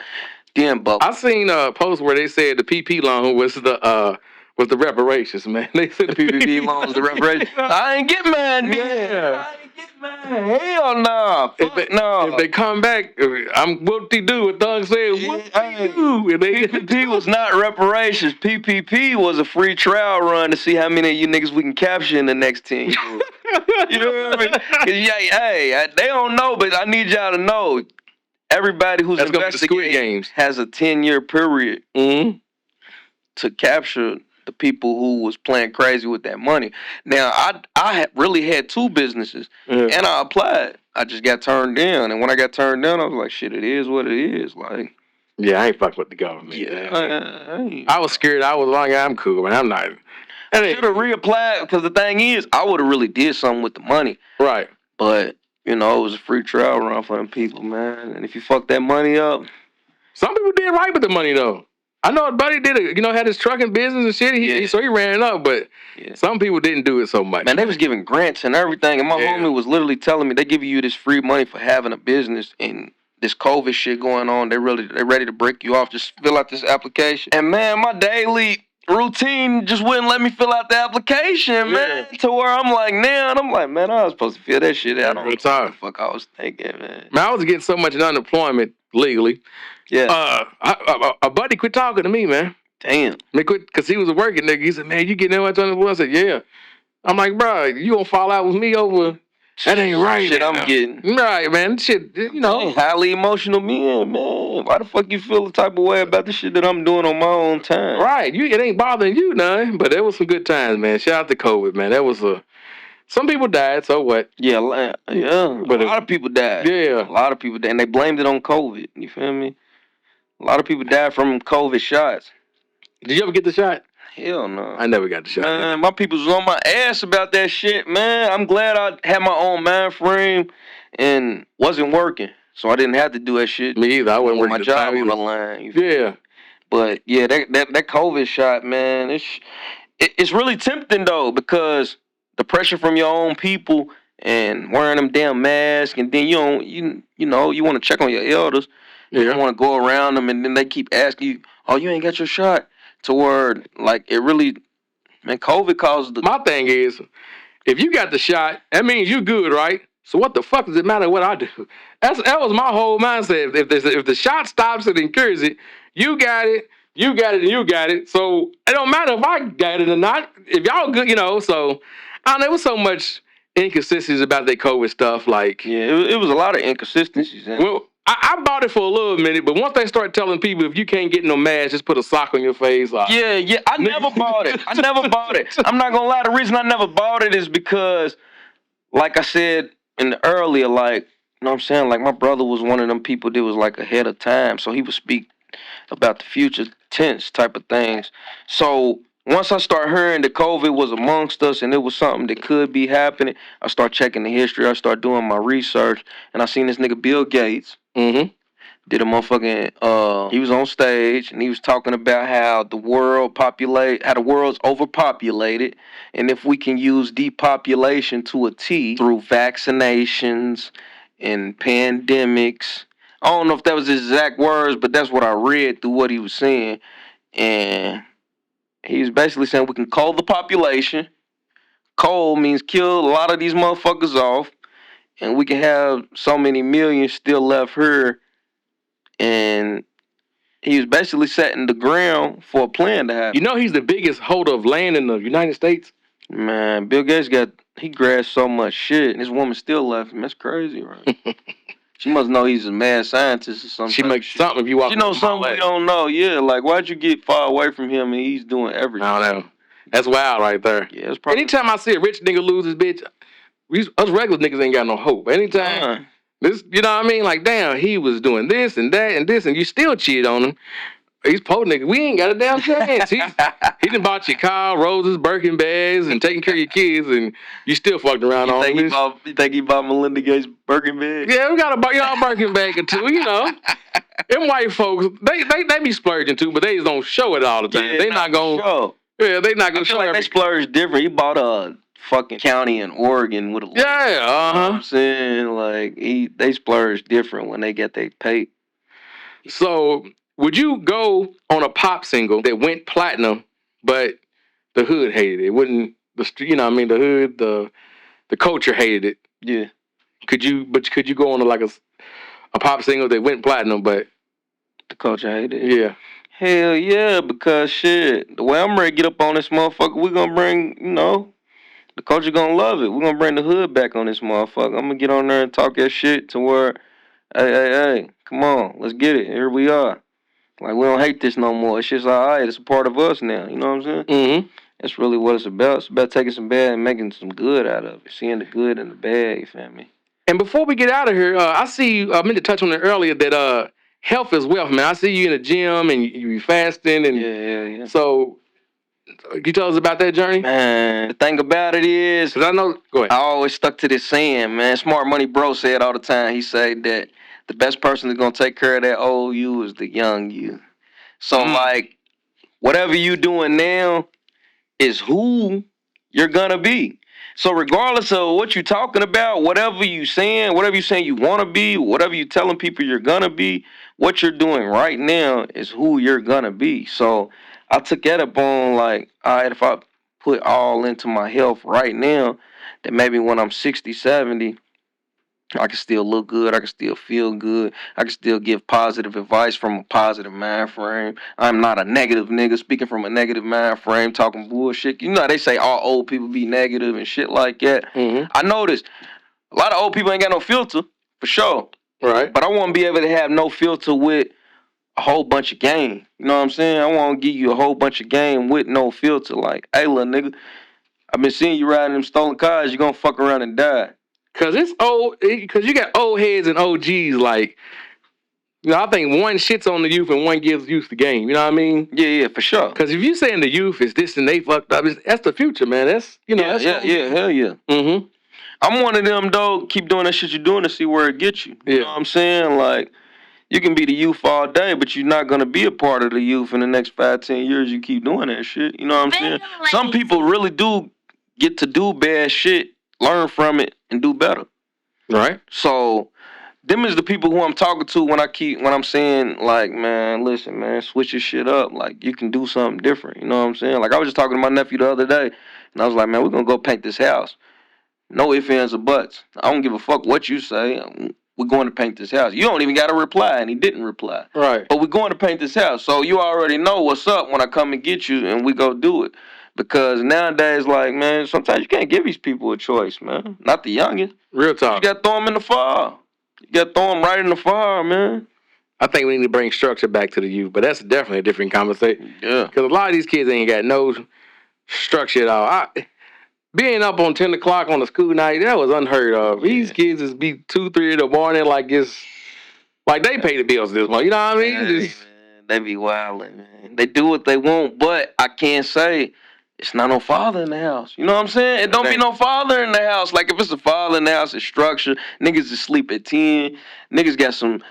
Speaker 4: Then, but I seen a post where they said the PP loan was the reparations, man. They said the PPP loan was the reparations. I ain't get mine, man. I ain't get mine. Hell no. If they come back, I'm whoop-de-doo. What Doug said, whoop-de-doo. PPP was not reparations. PPP was a free trial run to see how many of you niggas we can capture in the next 10 years. You know what I mean? Hey, they don't know, but I need y'all to know. Everybody who's investigating has a 10-year period to capture the people who was playing crazy with that money. Now, I really had 2 businesses, and I applied. I just got turned down, and when I got turned down, I was like, shit, it is what it is. Like, yeah, I ain't fucking with the government. Yeah, I was scared. I'm cool, man. I'm not. I should have reapplied, because the thing is, I would have really did something with the money.
Speaker 2: Right.
Speaker 4: But, it was a free trial run for them people, man. And if you fuck that money up.
Speaker 2: Some people did right with the money, though. I know a buddy did it, had his trucking business and shit. So he ran it up, but some people didn't do it so much.
Speaker 4: Man, they was giving grants and everything. And my homie was literally telling me they give you this free money for having a business, and this COVID shit going on. They're ready to break you off. Just fill out this application. And man, my daily routine just wouldn't let me fill out the application, man. To where I'm like, now, and I'm like, man, I was supposed to fill that shit out. I don't know what the fuck I was thinking, man.
Speaker 2: Man, I was getting so much unemployment legally. Yeah. A buddy quit talking to me, man.
Speaker 4: Damn.
Speaker 2: Because he was a working nigga. He said, man, you getting that much unemployment? I said, yeah. I'm like, bro, you gonna fall out with me over... That ain't right.
Speaker 4: Shit, I'm getting.
Speaker 2: Right, man. Shit,
Speaker 4: highly emotional men, man. Why the fuck you feel the type of way about the shit that I'm doing on my own time?
Speaker 2: Right. It ain't bothering you none. But there was some good times, man. Shout out to COVID, man. That was some people died, so what?
Speaker 4: Yeah. But a lot of people died.
Speaker 2: Yeah.
Speaker 4: A lot of people died. And they blamed it on COVID. You feel me? A lot of people died from COVID shots.
Speaker 2: Did you ever get the shot?
Speaker 4: Hell no.
Speaker 2: I never got the shot.
Speaker 4: Man, my people was on my ass about that shit, man. I'm glad I had my own mind frame and wasn't working. So I didn't have to do that shit.
Speaker 2: Me either. I wasn't working
Speaker 4: my job on the line.
Speaker 2: Yeah.
Speaker 4: But yeah, that COVID shot, man, it's really tempting though, because the pressure from your own people and wearing them damn masks, and then you want to check on your elders. You don't want to go around them, and then they keep asking you, oh, you ain't got your shot. To where, like, it really, man, COVID caused the...
Speaker 2: My thing is, if you got the shot, that means you good, right? So what the fuck does it matter what I do? That was my whole mindset. If the shot stops it and cures it, you got it, and you got it. So it don't matter if I got it or not. If y'all good, so I don't know, there was so much inconsistencies about that COVID stuff. Like,
Speaker 4: yeah, it was a lot of inconsistencies.
Speaker 2: Well, I bought it for a little minute, but once they start telling people if you can't get no mask, just put a sock on your face.
Speaker 4: Yeah, I never bought it. I'm not gonna lie. The reason I never bought it is because, like I said in the earlier, like, you know what I'm saying? Like, my brother was one of them people that was like ahead of time, so he would speak about the future tense type of things. So once I start hearing that COVID was amongst us and it was something that could be happening, I start checking the history. I start doing my research, and I seen this nigga Bill Gates.
Speaker 2: Mm-hmm.
Speaker 4: Did a motherfucking, he was on stage and he was talking about how the world's overpopulated, and if we can use depopulation to a T through vaccinations and pandemics. I don't know if that was his exact words, but that's what I read through what he was saying. And he was basically saying we can cull the population. Cull means kill a lot of these motherfuckers off, and we can have so many millions still left here. And he was basically setting the ground for a plan to happen.
Speaker 2: You know he's the biggest holder of land in the United States?
Speaker 4: Man, Bill Gates he grasped so much shit, and his woman still left him. That's crazy, right? She must know he's a mad scientist or something.
Speaker 2: She makes something if you walk.
Speaker 4: She knows something we don't know. Yeah, like, why'd you get far away from him and he's doing everything?
Speaker 2: I don't know. That's wild right there.
Speaker 4: Yeah, it's probably...
Speaker 2: Anytime I see a rich nigga lose his bitch, us regular niggas ain't got no hope. Anytime... This, you know what I mean? Like, damn, he was doing this and that and this, and you still cheat on him. He's poor nigga. We ain't got a damn chance. He done bought your car, roses, Birkin bags, and taking care of your kids, and you still fucked around on him.
Speaker 4: You think he bought Melinda Gates Birkin bag?
Speaker 2: Yeah, we gotta buy y'all Birkin bag or two, Them white folks, they be splurging too, but they just don't show it all the time.
Speaker 4: Yeah,
Speaker 2: they not gonna
Speaker 4: show.
Speaker 2: Yeah, they not gonna show
Speaker 4: like they splurge different. He bought a fucking county in Oregon with a
Speaker 2: yeah,
Speaker 4: You know what I'm saying? Like, they splurge different when they get their pay.
Speaker 2: So, would you go on a pop single that went platinum, but the hood hated it? The hood, the culture hated it.
Speaker 4: Yeah.
Speaker 2: Could you go on a pop single that went platinum, but
Speaker 4: the culture hated it?
Speaker 2: Yeah.
Speaker 4: Hell yeah, because shit, the way I'm ready to get up on this motherfucker, we're gonna bring, the culture gonna love it. We're gonna bring the hood back on this motherfucker. I'm gonna get on there and talk that shit to where, hey, come on, let's get it. Here we are. Like, we don't hate this no more. It's just all right. It's a part of us now. You know what I'm saying?
Speaker 2: Mm-hmm.
Speaker 4: That's really what it's about. It's about taking some bad and making some good out of it. Seeing the good and the bad, you feel me?
Speaker 2: And before we get out of here, I see, I meant to touch on it earlier, that health is wealth, man. I see you in the gym and you be fasting. And
Speaker 4: yeah.
Speaker 2: So, You tell us about that journey?
Speaker 4: Man, the thing about it is,
Speaker 2: Because I know. Go ahead.
Speaker 4: I always stuck to this saying, man. Smart Money Bro said all the time. He said that the best person that's gonna take care of that old you is the young you. So like, whatever you doing now is who you're gonna be. So regardless of what you're talking about, whatever you saying you want to be, whatever you telling people you're gonna be, what you're doing right now is who you're gonna be. So I took that upon like, all right, if I put all into my health right now, then maybe when I'm 60, 70, I can still look good. I can still feel good. I can still give positive advice from a positive mind frame. I'm not a negative nigga speaking from a negative mind frame, talking bullshit. You know how they say all old people be negative and shit like that. I noticed a lot of old people ain't got no filter, for sure.
Speaker 2: Right.
Speaker 4: But I want to be able to have no filter with a whole bunch of game. You know what I'm saying? I want to give you a whole bunch of game with no filter. Like, hey, little nigga, I've been seeing you riding them stolen cars. You gonna fuck around and die.
Speaker 2: Cause it's old. Cause you got old heads and OGs. Like, you know, I think one shits on the youth and one gives youth the game. You know what I mean?
Speaker 4: Yeah, for sure.
Speaker 2: Cause if you saying the youth is this and they fucked up, that's the future, man. That's
Speaker 4: hell yeah.
Speaker 2: Mm-hmm.
Speaker 4: I'm one of them though. Keep doing that shit you're doing to see where it gets you. You know what I'm saying? Like, you can be the youth all day, but you're not gonna be a part of the youth in the next 5, 10 years. You keep doing that shit. You know what I'm saying? Some people really do get to do bad shit, learn from it, and do better.
Speaker 2: Right.
Speaker 4: So them is the people who I'm talking to when I'm saying, like, man, listen, man, switch your shit up. Like, you can do something different. You know what I'm saying? Like, I was just talking to my nephew the other day, and I was like, man, we're gonna go paint this house. No ifs, ands, or buts. I don't give a fuck what you say. We're going to paint this house. You don't even got to reply, and he didn't reply.
Speaker 2: Right.
Speaker 4: But we're going to paint this house, so you already know what's up when I come and get you, and we go do it. Because nowadays, like, man, sometimes you can't give these people a choice, man. Not the youngest.
Speaker 2: Real talk.
Speaker 4: You got to throw them in the fire. You got to throw them right in the fire, man.
Speaker 2: I think we need to bring structure back to the youth, but that's definitely a different conversation.
Speaker 4: Yeah.
Speaker 2: Because a lot of these kids ain't got no structure at all. Being up on 10 o'clock on a school night, that was unheard of. Yeah. These kids just be 2, 3 in the morning like it's like they pay the bills this month. You know what I mean?
Speaker 4: Man, they be wilding, man. They do what they want, but I can't say it's not no father in the house. You know what I'm saying? It don't be no father in the house. Like, if it's a father in the house, it's structure. Niggas is sleep at 10. Niggas got some,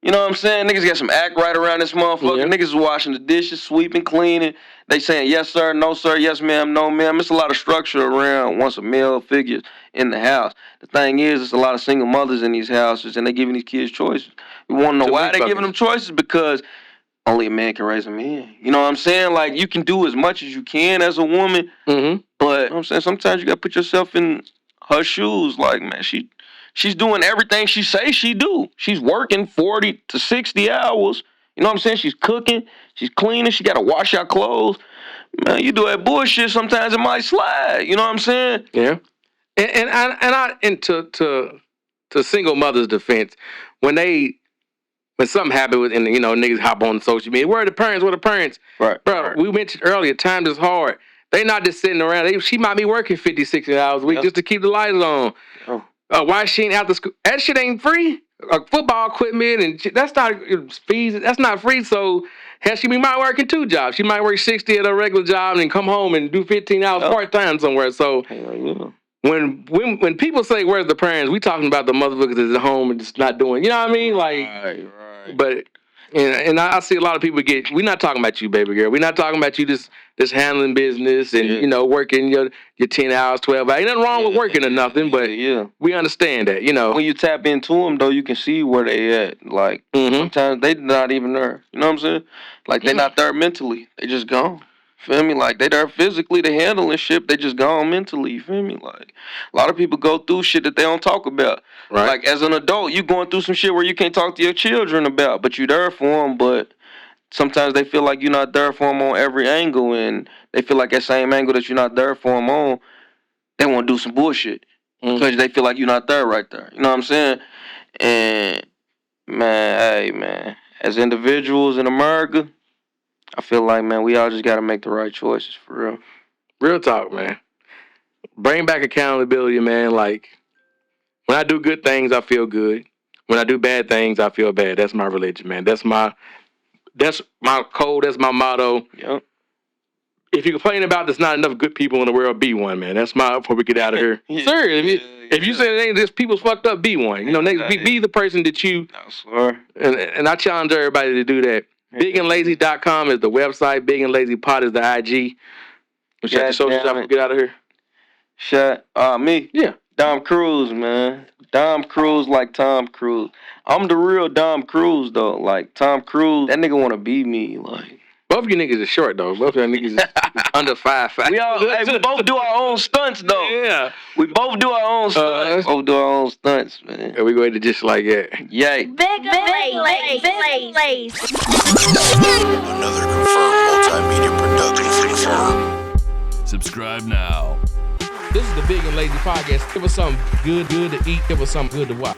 Speaker 4: you know what I'm saying? Niggas got some act right around this motherfucker. Yeah. Niggas is washing the dishes, sweeping, cleaning. They saying yes sir, no sir, yes ma'am, no ma'am. It's a lot of structure around once a male figure in the house. The thing is, it's a lot of single mothers in these houses, and they giving these kids choices. You want to know why they giving them choices? Because only a man can raise a man. You know what I'm saying? Like, you can do as much as you can as a woman, but you know what I'm saying, sometimes you gotta put yourself in her shoes. Like, man, she's doing everything she say she do. She's working 40 to 60 hours. You know what I'm saying? She's cooking, she's cleaning, she gotta wash your clothes. Man, you do that bullshit, sometimes it might slide. You know what I'm saying?
Speaker 2: Yeah. And to single mothers' defense, when something happened with, and you know, niggas hop on social media, where are the parents? Where are the parents?
Speaker 4: Right.
Speaker 2: Bro,
Speaker 4: right.
Speaker 2: We mentioned earlier, times is hard. They not just sitting around. She might be working 50, 60 hours a week just to keep the lights on. Why she ain't out to school? That shit ain't free. Football equipment and shit, that's not fees. That's not free. So hell, she might work in 2 jobs. She might work 60 at a regular job and then come home and do 15 hours part time somewhere. So when people say where's the parents, we talking about the motherfuckers that's at home and just not doing. You know what I mean? Like,
Speaker 4: right.
Speaker 2: But and I see a lot of people get. We're not talking about you, baby girl. We're not talking about you just handling business and you know, working your 10 hours, 12 hours. Ain't nothing wrong with working or nothing, but we understand that. You know,
Speaker 4: when you tap into them though, you can see where they at. Like sometimes they not even there. You know what I'm saying? Like, they not there mentally. They just gone. Feel me? Like, they there physically, they handling shit, they just gone mentally. You feel me? Like, a lot of people go through shit that they don't talk about. Right. Like, as an adult, you going through some shit where you can't talk to your children about, but you there for them. But sometimes they feel like you're not there for them on every angle, and they feel like that same angle that you're not there for them on, they want to do some bullshit because they feel like you're not there right there. You know what I'm saying? And man, hey man, as individuals in America, I feel like, man, we all just got to make the right choices, for real.
Speaker 2: Real talk, man. Bring back accountability, man. Like, when I do good things, I feel good. When I do bad things, I feel bad. That's my religion, man. That's my code. That's my motto.
Speaker 4: Yep.
Speaker 2: if you complain about there's not enough good people in the world, be one, man. That's my before we get out of here. Serious. If you say it ain't this people's fucked up, be one. You know, be the person that you.
Speaker 4: I swear.
Speaker 2: And I challenge everybody to do that. BigandLazy.com is the website. Big and Lazy Pod is the IG. Shut your socials out and get out of here.
Speaker 4: Me?
Speaker 2: Yeah.
Speaker 4: Dom Cruise, man. Dom Cruise like Tom Cruise. I'm the real Dom Cruise, though. Like, Tom Cruise, that nigga want to be me. Like,
Speaker 2: both of you niggas are short, though. Both of y'all niggas is under 5'5".
Speaker 4: We both do our own stunts, though.
Speaker 2: Yeah.
Speaker 4: We both do our own stunts. Both do our own stunts, man.
Speaker 2: And we go into just like that.
Speaker 4: Yay.
Speaker 3: Bigger lazy.
Speaker 1: Another confirmed multimedia production confirmed.
Speaker 5: Subscribe now.
Speaker 2: This is the Big and Lazy Podcast. Give us something good to eat. Give us something good to watch.